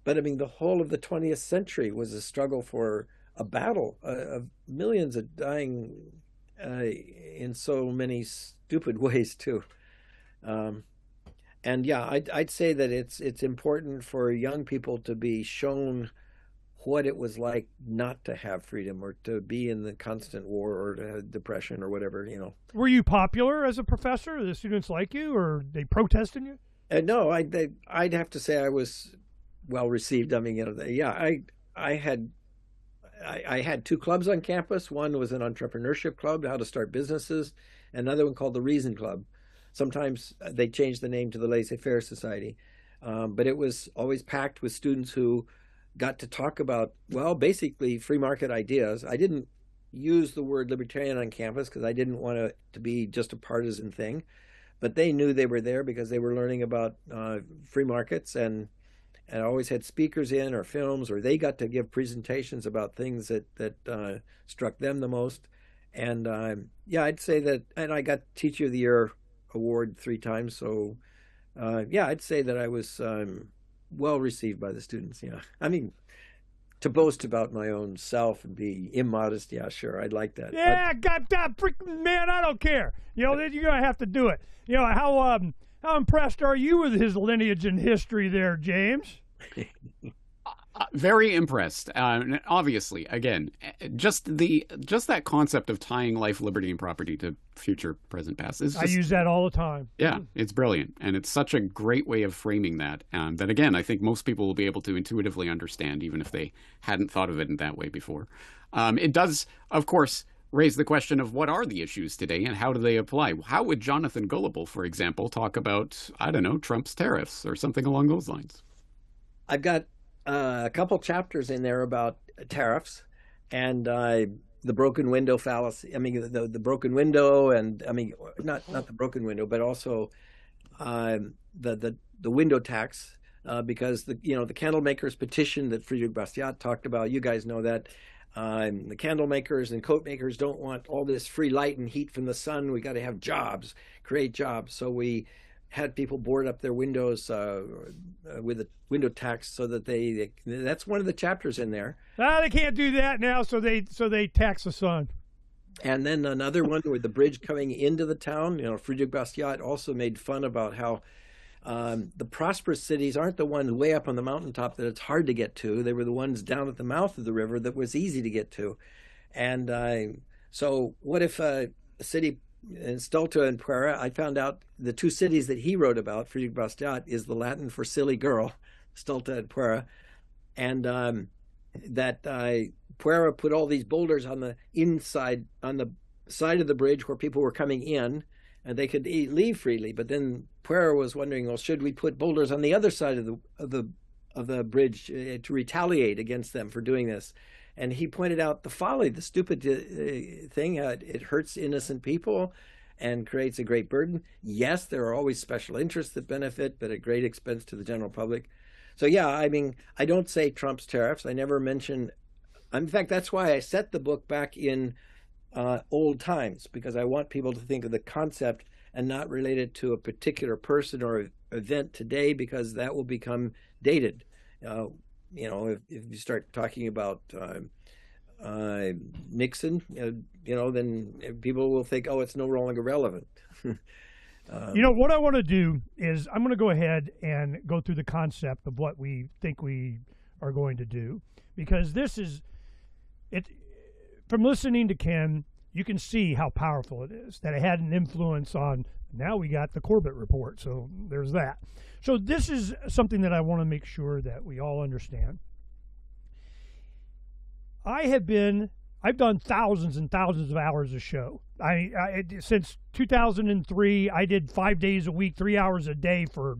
But I mean, the whole of the 20th century was a struggle for a battle of millions of dying in so many stupid ways too. And yeah, I'd say that it's important for young people to be shown what it was like not to have freedom, or to be in the constant war, or to have depression or whatever, Were you popular as a professor? Did the students like you, or they protesting you? No, I'd have to say I was well received. I mean, I had two clubs on campus. One was an entrepreneurship club, how to start businesses, and another one called the Reason Club. Sometimes they changed the name to the Laissez-Faire Society, but it was always packed with students who got to talk about, well, basically free market ideas. I didn't use the word libertarian on campus because I didn't want it to be just a partisan thing, but they knew they were there because they were learning about free markets, and I always had speakers in, or films, or they got to give presentations about things that struck them the most. And yeah, I'd say that, and I got Teacher of the Year award 3 times. So yeah, I'd say that I was well received by the students. Yeah, I mean, to boast about my own self and be immodest, yeah, sure, I'd like that. Yeah, man, I don't care. You're gonna have to do it. How impressed are you with his lineage and history there, James? Very impressed. Obviously, again, just that concept of tying life, liberty, and property to future, present, past is just, I use that all the time. Yeah, it's brilliant, and it's such a great way of framing that. That again, I think most people will be able to intuitively understand, even if they hadn't thought of it in that way before. It does, of course, raise the question of what are the issues today and how do they apply? How would Jonathan Gullible, for example, talk about, I don't know, Trump's tariffs or something along those lines? I've got a couple chapters in there about tariffs and the broken window fallacy. I mean, the broken window, and I mean, not the broken window, but also the window tax, because the candle makers petition that Friedrich Bastiat talked about. You guys know that. The candle makers and coat makers don't want all this free light and heat from the sun. We got to have jobs, create jobs. So we had people board up their windows with a window tax so that that's one of the chapters in there. They can't do that now, so they tax the sun. And then another one with the bridge coming into the town. Friedrich Bastiat also made fun about how the prosperous cities aren't the ones way up on the mountaintop that it's hard to get to. They were the ones down at the mouth of the river that was easy to get to. And so what if a city in Stulta and Puera, I found out the two cities that he wrote about, Friedrich Bastiat, is the Latin for silly girl, Stulta and Puera. And that Puera put all these boulders on the inside, on the side of the bridge where people were coming in, and they could leave freely. But then Puera was wondering, well, should we put boulders on the other side of the bridge to retaliate against them for doing this? And he pointed out the folly, the stupid thing. It hurts innocent people and creates a great burden. Yes, there are always special interests that benefit, but at great expense to the general public. So yeah, I mean, I don't say Trump's tariffs. I never mention. In fact, that's why I set the book back in old times, because I want people to think of the concept and not relate it to a particular person or event today, because that will become dated. If you start talking about Nixon, then people will think, oh, it's no longer relevant. What I want to do is I'm going to go ahead and go through the concept of what we think we are going to do, because this is it. From listening to Ken, you can see how powerful it is, that it had an influence on. Now we got the Corbett report, so there's that. So this is something that I want to make sure that we all understand. I've done thousands and thousands of hours of show. Since 2003, I did 5 days a week, 3 hours a day for,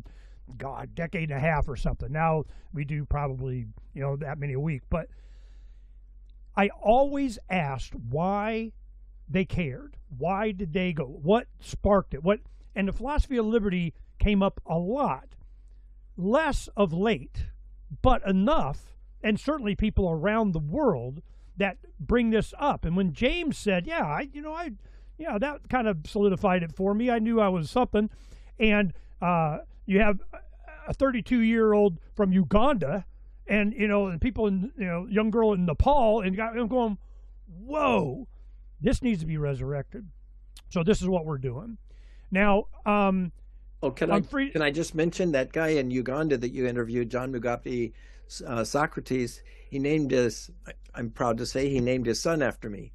decade and a half or something. Now we do probably, that many a week. But I always asked why they cared. Why did they go? What sparked it? And the philosophy of liberty came up a lot. Less of late, but enough, and certainly people around the world that bring this up. And when James said, that kind of solidified it for me. I knew I was something. And you have a 32-year-old from Uganda, and and people in young girl in Nepal, and I'm going, whoa, this needs to be resurrected. So this is what we're doing now. Can I just mention that guy in Uganda that you interviewed, John Mugabe Socrates? He named I'm proud to say, he named his son after me,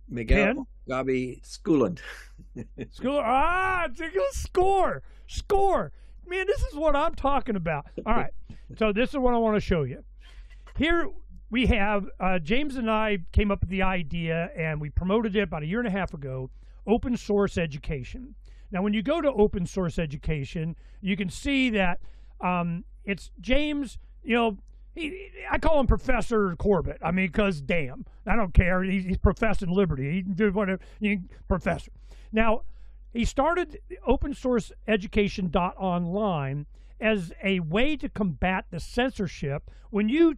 Miguel Mugabe Schooland. Score. Man, this is what I'm talking about. All right, so this is what I want to show you. Here we have James and I came up with the idea, and we promoted it about a year and a half ago. Open source education. Now, when you go to open source education, you can see that it's James, I call him Professor Corbett. I mean, because damn, I don't care. He's professing liberty. He can do whatever, professor. Now, he started open source education.online as a way to combat the censorship. When you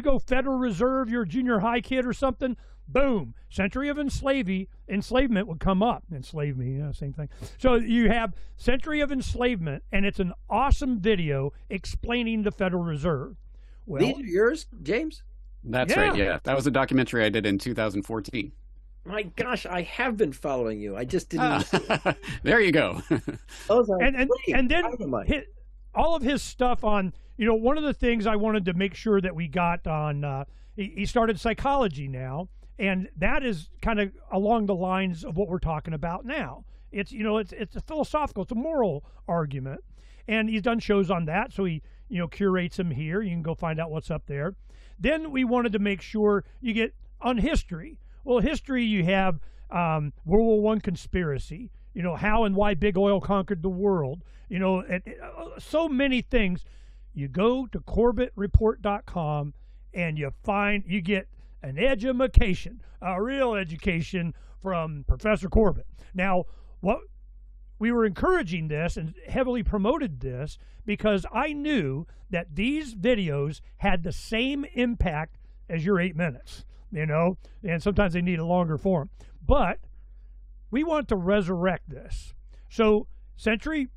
go Federal Reserve, you're a junior high kid or something, boom, Century of Enslavement would come up. Enslave me, same thing. So you have Century of Enslavement, and it's an awesome video explaining the Federal Reserve. Well, these are yours, James? That's right, yeah. That was a documentary I did in 2014. My gosh, I have been following you. I just didn't. There you go. and then all of his stuff on, one of the things I wanted to make sure that we got on, he started psychology now, and that is kind of along the lines of what we're talking about now. It's, it's a philosophical, it's a moral argument, and he's done shows on that, so he, curates them here. You can go find out what's up there. Then we wanted to make sure you get on history. Well, history, you have World War I conspiracy, how and why big oil conquered the world, so many things. You go to CorbettReport.com and you get an education, a real education from Professor Corbett. Now, what we were encouraging this and heavily promoted this because I knew that these videos had the same impact as your 8 minutes, and sometimes they need a longer form. But we want to resurrect this. So Century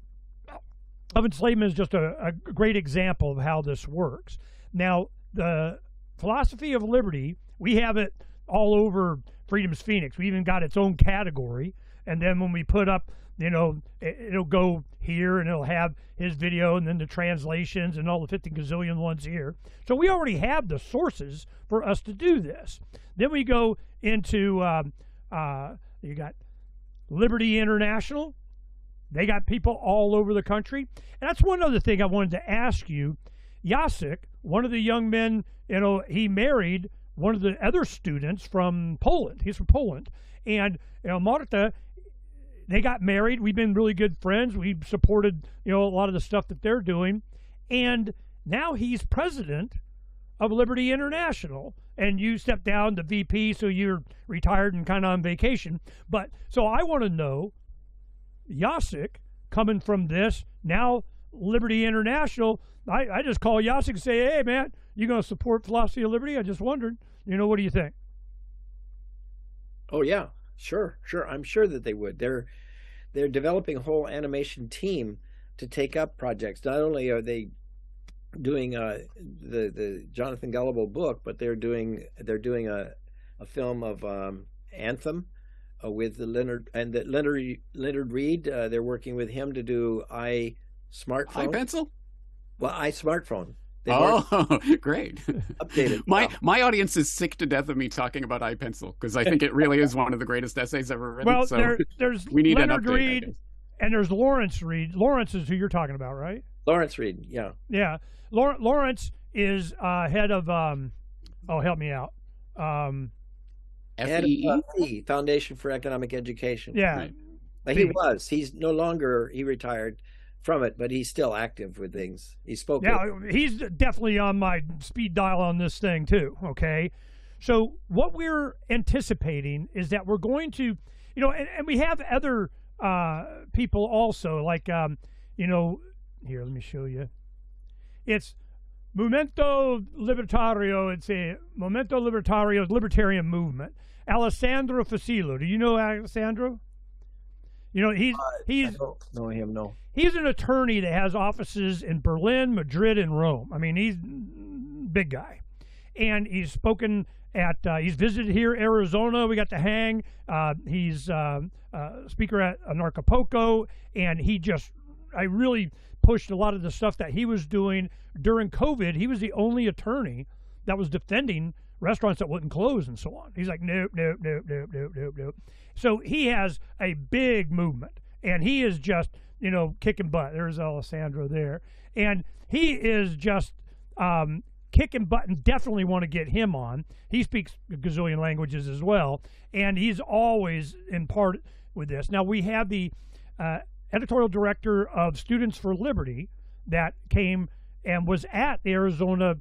of Enslavement is just a great example of how this works. Now, the philosophy of liberty, we have it all over Freedom's Phoenix. We even got its own category. And then when we put up, it'll go here and it'll have his video and then the translations and all the 50 gazillion ones here. So we already have the sources for us to do this. Then we go into, you got Liberty International. They got people all over the country. And that's one other thing I wanted to ask you. Jacek, one of the young men, he married one of the other students from Poland. He's from Poland. And, Marta, they got married. We've been really good friends. We've supported, a lot of the stuff that they're doing. And now he's president of Liberty International. And you stepped down to VP, so you're retired and kind of on vacation. But so I want to know, Jacek, coming from this, now Liberty International, I just call Jacek and say, hey, man, you going to support philosophy of liberty? I just wondered, what do you think? Oh, yeah, sure. I'm sure that they would. They're developing a whole animation team to take up projects. Not only are they doing the Jonathan Gullible book, but they're doing a film of Anthem with Leonard Reed. They're working with him to do iSmartphone. iPencil? Well, iSmartphone. Great. Updated. My audience is sick to death of me talking about iPencil because I think it really is one of the greatest essays ever written. Well, so there's we need Leonard an update, Reed, and there's Lawrence Reed. Lawrence is who you're talking about, right? Lawrence Reed, yeah. Yeah. Lawrence is head of, help me out. Head of Foundation for Economic Education. Yeah. Right. He's no longer, he retired from it, but he's still active with things. He spoke. Yeah, he's definitely on my speed dial on this thing too. Okay, so what we're anticipating is that we're going to, and we have other people also, like here, let me show you. It's Movimento Libertario. It's a Movimento Libertario, libertarian movement. Alessandro Facilo. Do you know Alessandro? He's I don't know him. No. He's an attorney that has offices in Berlin, Madrid, and Rome. I mean, he's a big guy. And he's spoken at, he's visited here, Arizona. We got to hang. He's a speaker at Anarchapulco. And I really pushed a lot of the stuff that he was doing during COVID. He was the only attorney that was defending restaurants that wouldn't close and so on. He's like, nope. So he has a big movement. And he is just, kicking butt. There's Alessandro there. And he is just kicking butt, and definitely want to get him on. He speaks a gazillion languages as well. And he's always in part with this. Now, we have the editorial director of Students for Liberty that came and was at the Arizona,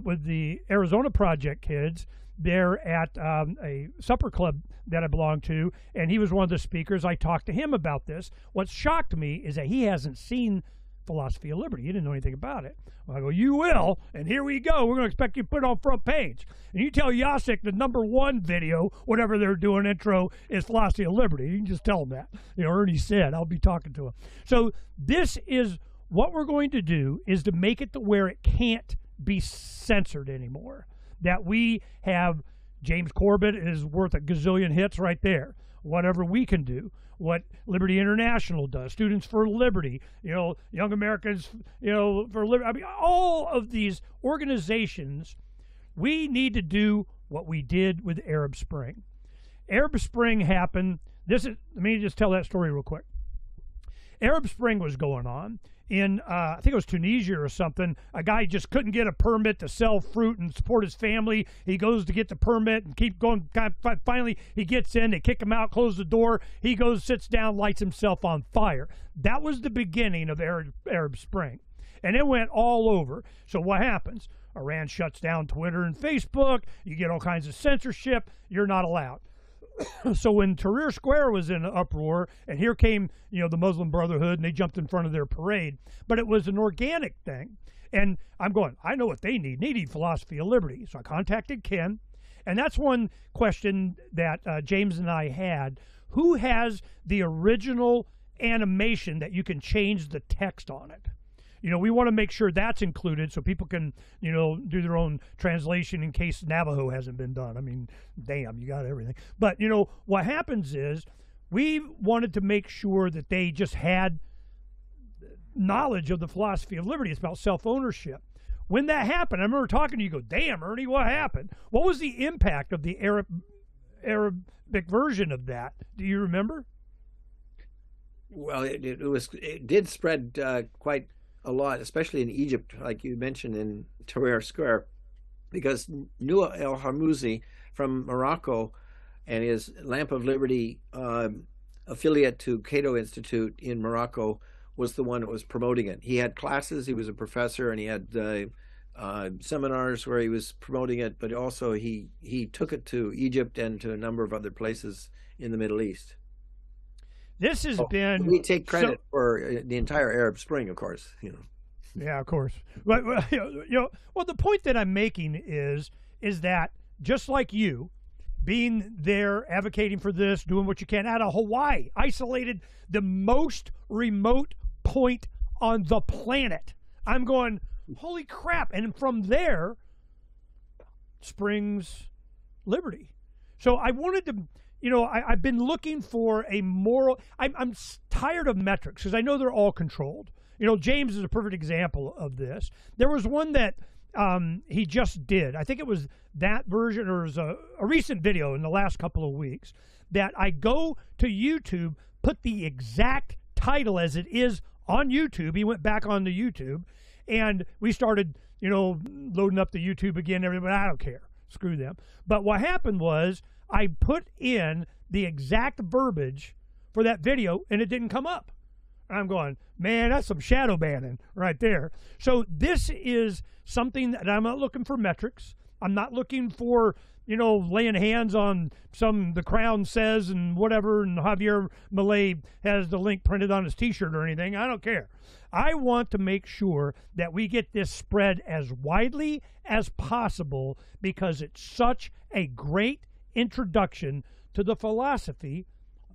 with the Arizona Project kids there at a supper club that I belong to, and he was one of the speakers. I talked to him about this. What shocked me is that he hasn't seen Philosophy of Liberty. He didn't know anything about it. Well, I go, you will, and here we go. We're going to expect you to put it on front page. And you tell Jacek the #1 video, whatever they're doing intro, is Philosophy of Liberty. You can just tell him that. Ernie said, I'll be talking to him. So this is what we're going to do, is to make it to where it can't be censored anymore. That we have James Corbett is worth a gazillion hits right there. Whatever we can do, what Liberty International does, Students for Liberty, Young Americans, for Liberty. I mean, all of these organizations, we need to do what we did with Arab Spring. Arab Spring happened. Let me just tell that story real quick. Arab Spring was going on in, I think it was Tunisia or something. A guy just couldn't get a permit to sell fruit and support his family. He goes to get the permit and keep going. Finally, he gets in. They kick him out, close the door. He goes, sits down, lights himself on fire. That was the beginning of Arab Spring. And it went all over. So what happens? Iran shuts down Twitter and Facebook. You get all kinds of censorship. You're not allowed. So when Tahrir Square was in uproar, and here came, the Muslim Brotherhood, and they jumped in front of their parade, but it was an organic thing. And I'm going, I know what they need. They need philosophy of liberty. So I contacted Ken, and that's one question that James and I had. Who has the original animation that you can change the text on it? We want to make sure that's included so people can, do their own translation in case Navajo hasn't been done. I mean, damn, you got everything. But, what happens is we wanted to make sure that they just had knowledge of the philosophy of liberty. It's about self-ownership. When that happened, I remember talking to you, go, damn, Ernie, what happened? What was the impact of the Arabic version of that? Do you remember? Well, it did spread quite a lot, especially in Egypt, like you mentioned in Tahrir Square, because Noor El Harmouzi from Morocco and his Lamp of Liberty affiliate to Cato Institute in Morocco was the one that was promoting it. He had classes, he was a professor, and he had seminars where he was promoting it, but also he took it to Egypt and to a number of other places in the Middle East. This has been... We take credit for the entire Arab Spring, of course. Yeah, of course. But the point that I'm making is that just like you, being there, advocating for this, doing what you can out of Hawaii, isolated, the most remote point on the planet. I'm going, holy crap! And from there springs liberty. So I wanted to. I've been looking for a moral. I'm tired of metrics because I know they're all controlled. James is a perfect example of this. There was one that he just did. I think it was that version, or it was a recent video in the last couple of weeks, that I go to YouTube, put the exact title as it is on YouTube. He went back on the YouTube, and we started, loading up the YouTube again. Everybody, I don't care. Screw them. But what happened was, I put in the exact verbiage for that video, and it didn't come up. I'm going, man, that's some shadow banning right there. So this is something that I'm not looking for metrics. I'm not looking for, laying hands on the Crown says and whatever, and Javier Milei has the link printed on his T-shirt or anything. I don't care. I want to make sure that we get this spread as widely as possible because it's such a great introduction to the philosophy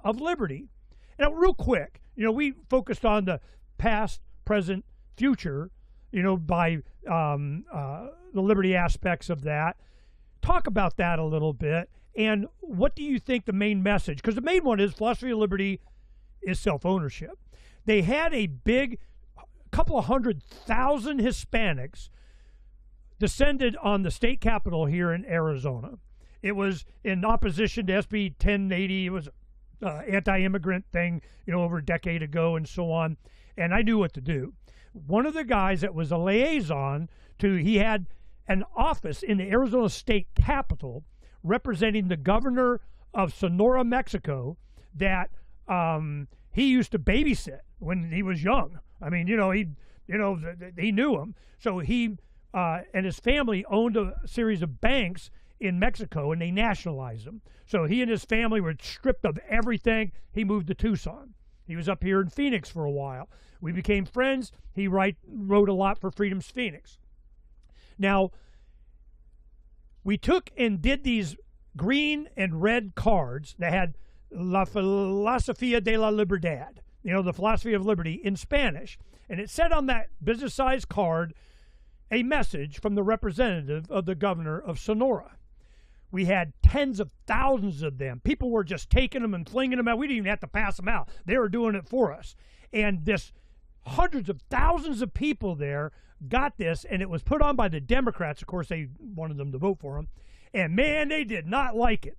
of liberty. Now, real quick, we focused on the past, present, future, by the liberty aspects of that. Talk about that a little bit. And what do you think the main message? Because the main one is philosophy of liberty is self-ownership. They had a big, couple of 100,000 Hispanics descended on the state capitol here in Arizona. It was in opposition to SB 1080. It was an anti-immigrant thing, over a decade ago and so on. And I knew what to do. One of the guys that was a liaison he had an office in the Arizona state capitol representing the governor of Sonora, Mexico, that he used to babysit when he was young. I mean, he knew him. So he and his family owned a series of banks in Mexico, and they nationalized them. So he and his family were stripped of everything. He moved to Tucson. He was up here in Phoenix for a while. We became friends. He wrote a lot for Freedom's Phoenix. Now, we took and did these green and red cards that had La Filosofía de la Libertad, the philosophy of liberty in Spanish. And it said on that business-sized card a message from the representative of the governor of Sonora. We had tens of thousands of them. People were just taking them and flinging them out. We didn't even have to pass them out. They were doing it for us. And this hundreds of thousands of people there got this, and it was put on by the Democrats. Of course, they wanted them to vote for them. And, man, they did not like it.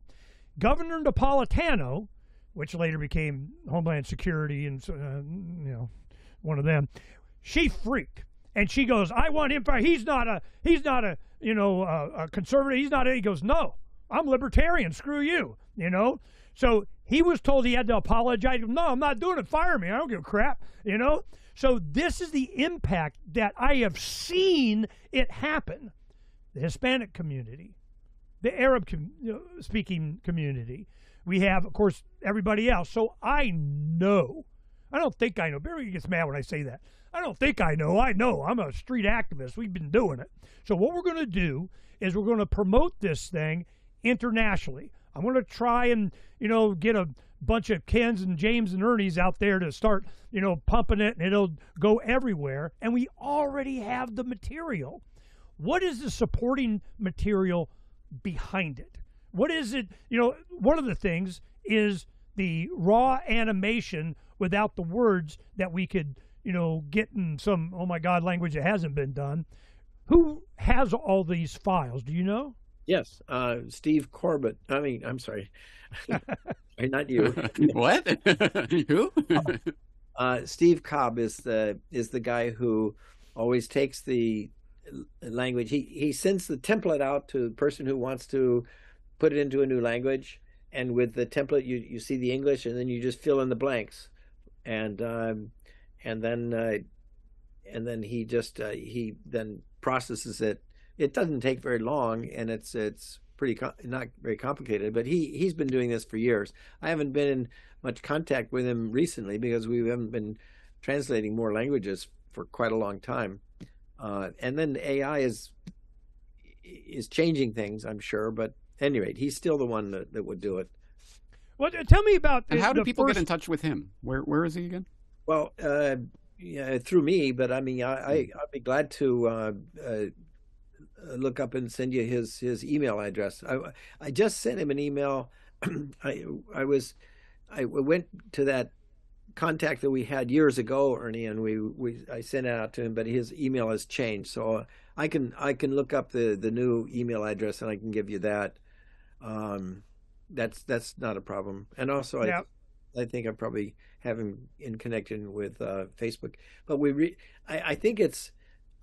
Governor Napolitano, which later became Homeland Security and, one of them, she freaked. And she goes, I want him. He's not a conservative. He goes, no, I'm libertarian. Screw you, So he was told he had to apologize. No, I'm not doing it. Fire me. I don't give a crap, So this is the impact that I have seen it happen. The Hispanic community, the Arab speaking community, We have, of course, everybody else. So I know. I don't think I know. Barry gets mad when I say that. I don't think I know. I know. I'm a street activist. We've been doing it. So what we're going to do is we're going to promote this thing internationally. I'm going to try and, get a bunch of Kens and James and Ernies out there to start, pumping it, and it'll go everywhere. And we already have the material. What is the supporting material behind it? What is it? One of the things is the raw animation without the words that we could, get in some, oh my God, language that hasn't been done. Who has all these files? Do you know? Yes, Steve Corbett. I'm sorry, not you. What? Who? Steve Cobb is the guy who always takes the language. He sends the template out to the person who wants to put it into a new language, and with the template you see the English, and then you just fill in the blanks, and then he then processes it. It doesn't take very long, and it's pretty not very complicated. But he's been doing this for years. I haven't been in much contact with him recently because we haven't been translating more languages for quite a long time. And then AI is changing things, I'm sure. But at any rate, he's still the one that would do it. Well, tell me about. And how do people get in touch with him? Where is he again? Well, through me. But I'd be glad to look up and send you his email address. I just sent him an email. I went to that contact that we had years ago, Ernie, and I sent it out to him, but his email has changed. So I can look up the new email address and I can give you that. That's not a problem. And also I think I probably have him in connection with Facebook. But I think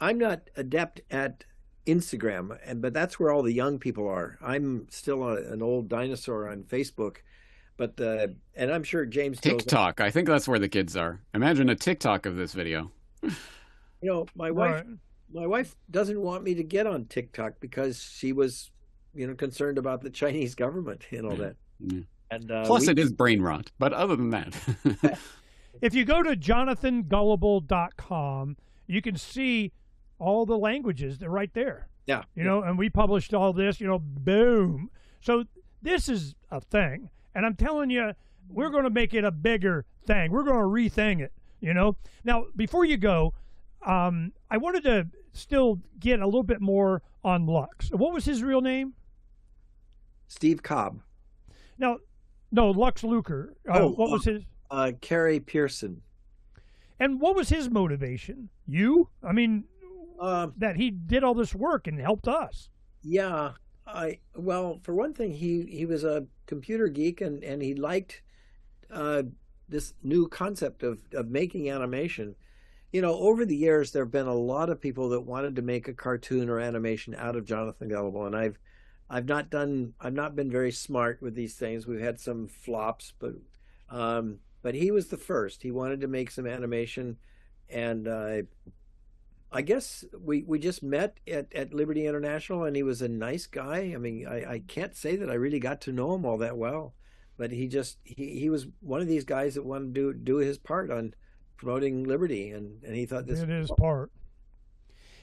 I'm not adept at Instagram, but that's where all the young people are. I'm still an old dinosaur on Facebook, but and I'm sure James TikTok. I think that's where the kids are. Imagine a TikTok of this video. My wife doesn't want me to get on TikTok because she was, concerned about the Chinese government and all that. Yeah. And plus, it is brain rot. But other than that, if you go to JonathanGullible.com, you can see all the languages. They're right there. Yeah. And we published all this, boom. So this is a thing. And I'm telling you, we're going to make it a bigger thing. We're going to rethink it, Now, before you go, I wanted to still get a little bit more on Lux. What was his real name? Steve Cobb. Now, no, Lux Luker. What was his? Carrie Pearson. And what was his motivation? You? I mean, that he did all this work and helped us. Yeah. Well, for one thing, he was a computer geek and he liked this new concept of making animation. Over the years, there have been a lot of people that wanted to make a cartoon or animation out of Jonathan Gullible, and I've not been very smart with these things. We've had some flops, but he was the first. He wanted to make some animation, and I guess we just met at Liberty International, and he was a nice guy. I mean, I can't say that I really got to know him all that well, but he was one of these guys that wanted to do his part on promoting liberty, and he thought this it is part.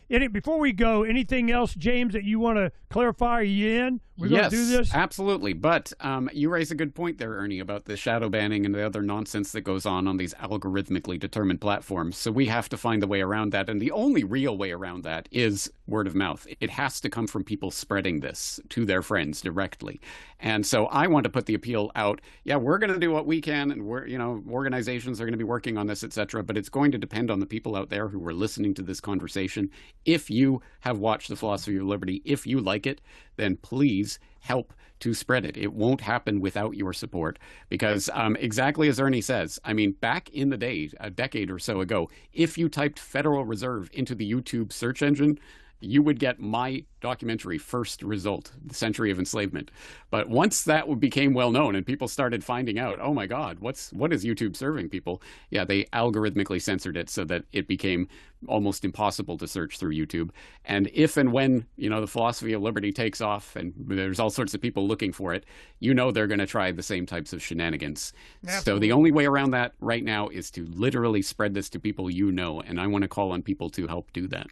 Before we go, anything else, James, that you want to clarify? Are you in? We're going to do this? Absolutely. But you raise a good point there, Ernie, about the shadow banning and the other nonsense that goes on these algorithmically determined platforms. So we have to find a way around that. And the only real way around that is word of mouth. It has to come from people spreading this to their friends directly. And so I want to put the appeal out. Yeah, we're going to do what we can, and organizations are going to be working on this, etc. But it's going to depend on the people out there who are listening to this conversation. If you have watched The Philosophy of Liberty, if you like it, then please help to spread it. It won't happen without your support because exactly as Ernie says, I mean, back in the day, a decade or so ago, if you typed Federal Reserve into the YouTube search engine, you would get my documentary first result, The Century of Enslavement. But once that became well known and people started finding out, oh my God, what is YouTube serving people? Yeah, they algorithmically censored it so that it became almost impossible to search through YouTube. And if and when, the philosophy of liberty takes off and there's all sorts of people looking for it, they're going to try the same types of shenanigans. Absolutely. So the only way around that right now is to literally spread this to people and I want to call on people to help do that.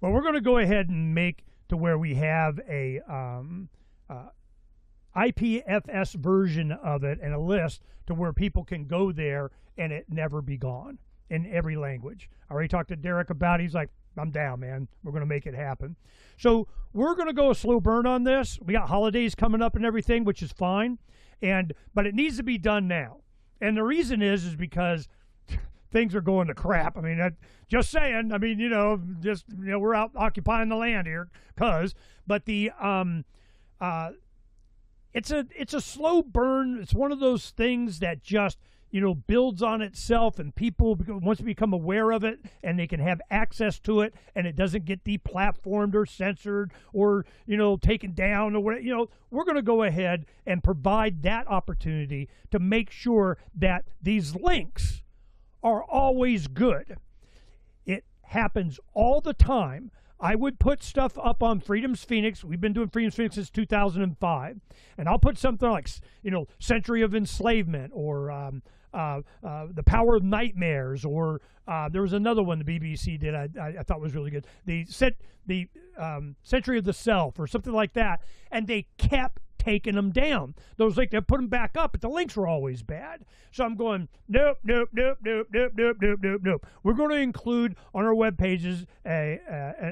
Well, we're going to go ahead and make to where we have a IPFS version of it and a list to where people can go there and it never be gone in every language. I already talked to Derek about it. He's like, I'm down, man. We're going to make it happen. So we're going to go a slow burn on this. We got holidays coming up and everything, which is fine. But it needs to be done now. And the reason is because things are going to crap. I mean, just saying. I mean, we're out occupying the land here, but it's a slow burn. It's one of those things that just builds on itself, and people once they become aware of it and they can have access to it, and it doesn't get deplatformed or censored or taken down or whatever. We're going to go ahead and provide that opportunity to make sure that these links are always good. It happens all the time. I would put stuff up on Freedom's Phoenix. We've been doing Freedom's Phoenix since 2005. And I'll put something like, Century of Enslavement or The Power of Nightmares, or there was another one the BBC did I thought was really good. The Century of the Self or something like that. And they kept taking them down. Those they put them back up, but the links were always bad. So I'm going, nope. We're going to include on our web pages an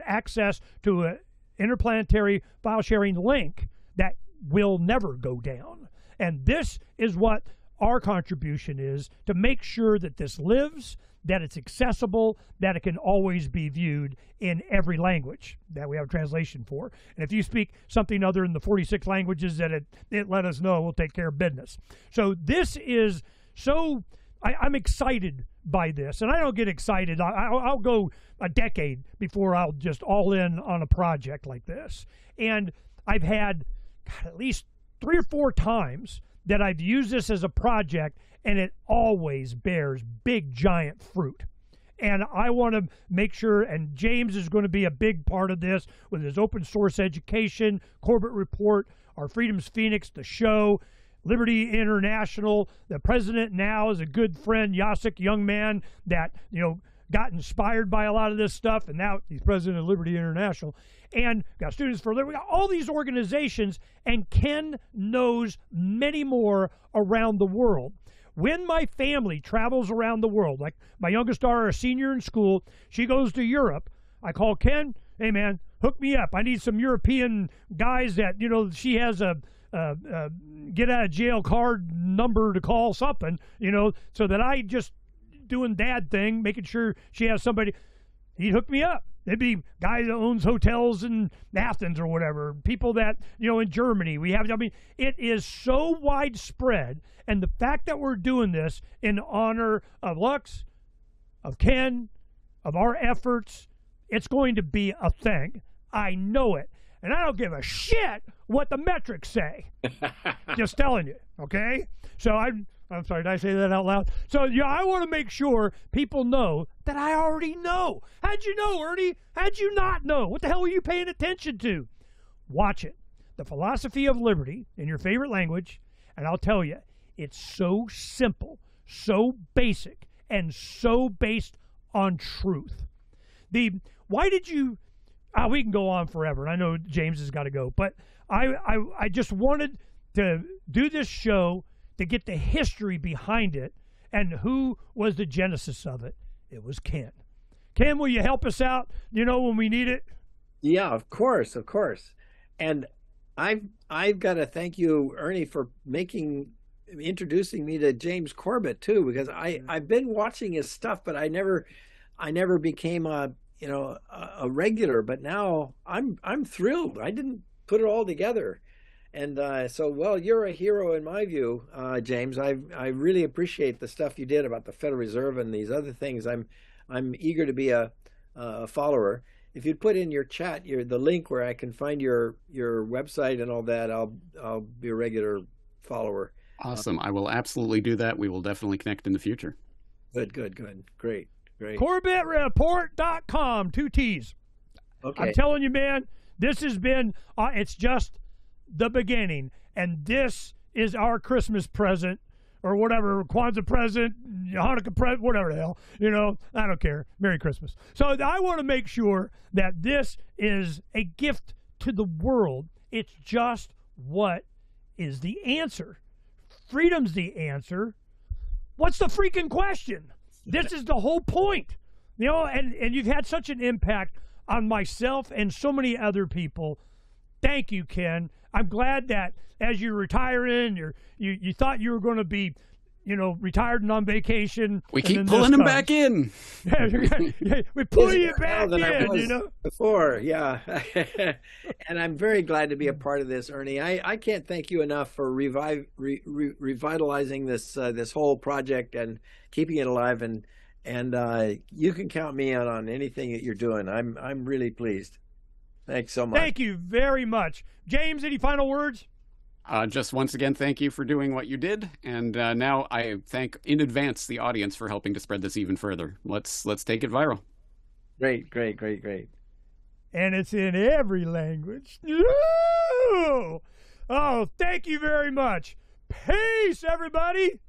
access to an interplanetary file sharing link that will never go down. And this is what our contribution is, to make sure that this lives, that it's accessible, that it can always be viewed in every language that we have a translation for. And if you speak something other than the 46 languages that it let us know, we'll take care of business. So this is I'm excited by this. And I don't get excited. I'll go a decade before I'll just all in on a project like this. And I've had at least 3 or 4 times that I've used this as a project, and it always bears big, giant fruit. And I want to make sure, and James is going to be a big part of this with his open source education, Corbett Report, our Freedom's Phoenix, the show, Liberty International. The president now is a good friend, Yasik, young man that, got inspired by a lot of this stuff, and now he's president of Liberty International. And got Students for Liberty. We got all these organizations, and Ken knows many more around the world. When my family travels around the world, like my youngest daughter, a senior in school, she goes to Europe, I call Ken, hey man, hook me up. I need some European guys that, she has a get out of jail card number to call something, so that I just doing dad thing, making sure she has somebody. He'd hook me up. It'd be guy that owns hotels in Athens or whatever, people that, in Germany. It is so widespread. And the fact that we're doing this in honor of Lux, of Ken, of our efforts, it's going to be a thing. I know it. And I don't give a shit what the metrics say. Just telling you, okay? So I'm sorry, did I say that out loud? So, I want to make sure people know that I already know. How'd you know, Ernie? How'd you not know? What the hell were you paying attention to? Watch it. The Philosophy of Liberty in your favorite language, and I'll tell you, it's so simple, so basic, and so based on truth. Why did you... we can go on forever, and I know James has got to go, but I just wanted to do this show to get the history behind it and who was the genesis of it. It was Ken. Ken, will you help us out, when we need it? Yeah, of course. And I've got to thank you, Ernie, for introducing me to James Corbett too, because I've been watching his stuff, but I never became a regular. But now I'm thrilled. I didn't put it all together. And so you're a hero in my view, James. I really appreciate the stuff you did about the Federal Reserve and these other things. I'm eager to be a follower. if you'd put in your chat the link where I can find your website and all that, I'll be a regular follower. Awesome. I will absolutely do that. We will definitely connect in the future. Good. Great. CorbettReport.com, 2 T's. Okay. I'm telling you, man, this has been, it's just the beginning. And this is our Christmas present or whatever, Kwanzaa present, Hanukkah present, whatever the hell, I don't care. Merry Christmas. So I want to make sure that this is a gift to the world. It's just what is the answer. Freedom's the answer. What's the freaking question? This is the whole point. And you've had such an impact on myself and so many other people. Thank you, Ken. I'm glad that as you're retiring, you thought you were going to be, retired and on vacation. We keep pulling him back in. We pull you back than I in, was before, yeah. And I'm very glad to be a part of this, Ernie. I can't thank you enough for revitalizing this whole project and keeping it alive. And you can count me out on anything that you're doing. I'm really pleased. Thanks so much. Thank you very much. James, any final words? Just once again, thank you for doing what you did. And now I thank in advance the audience for helping to spread this even further. Let's take it viral. Great. And it's in every language. Oh, thank you very much. Peace, everybody.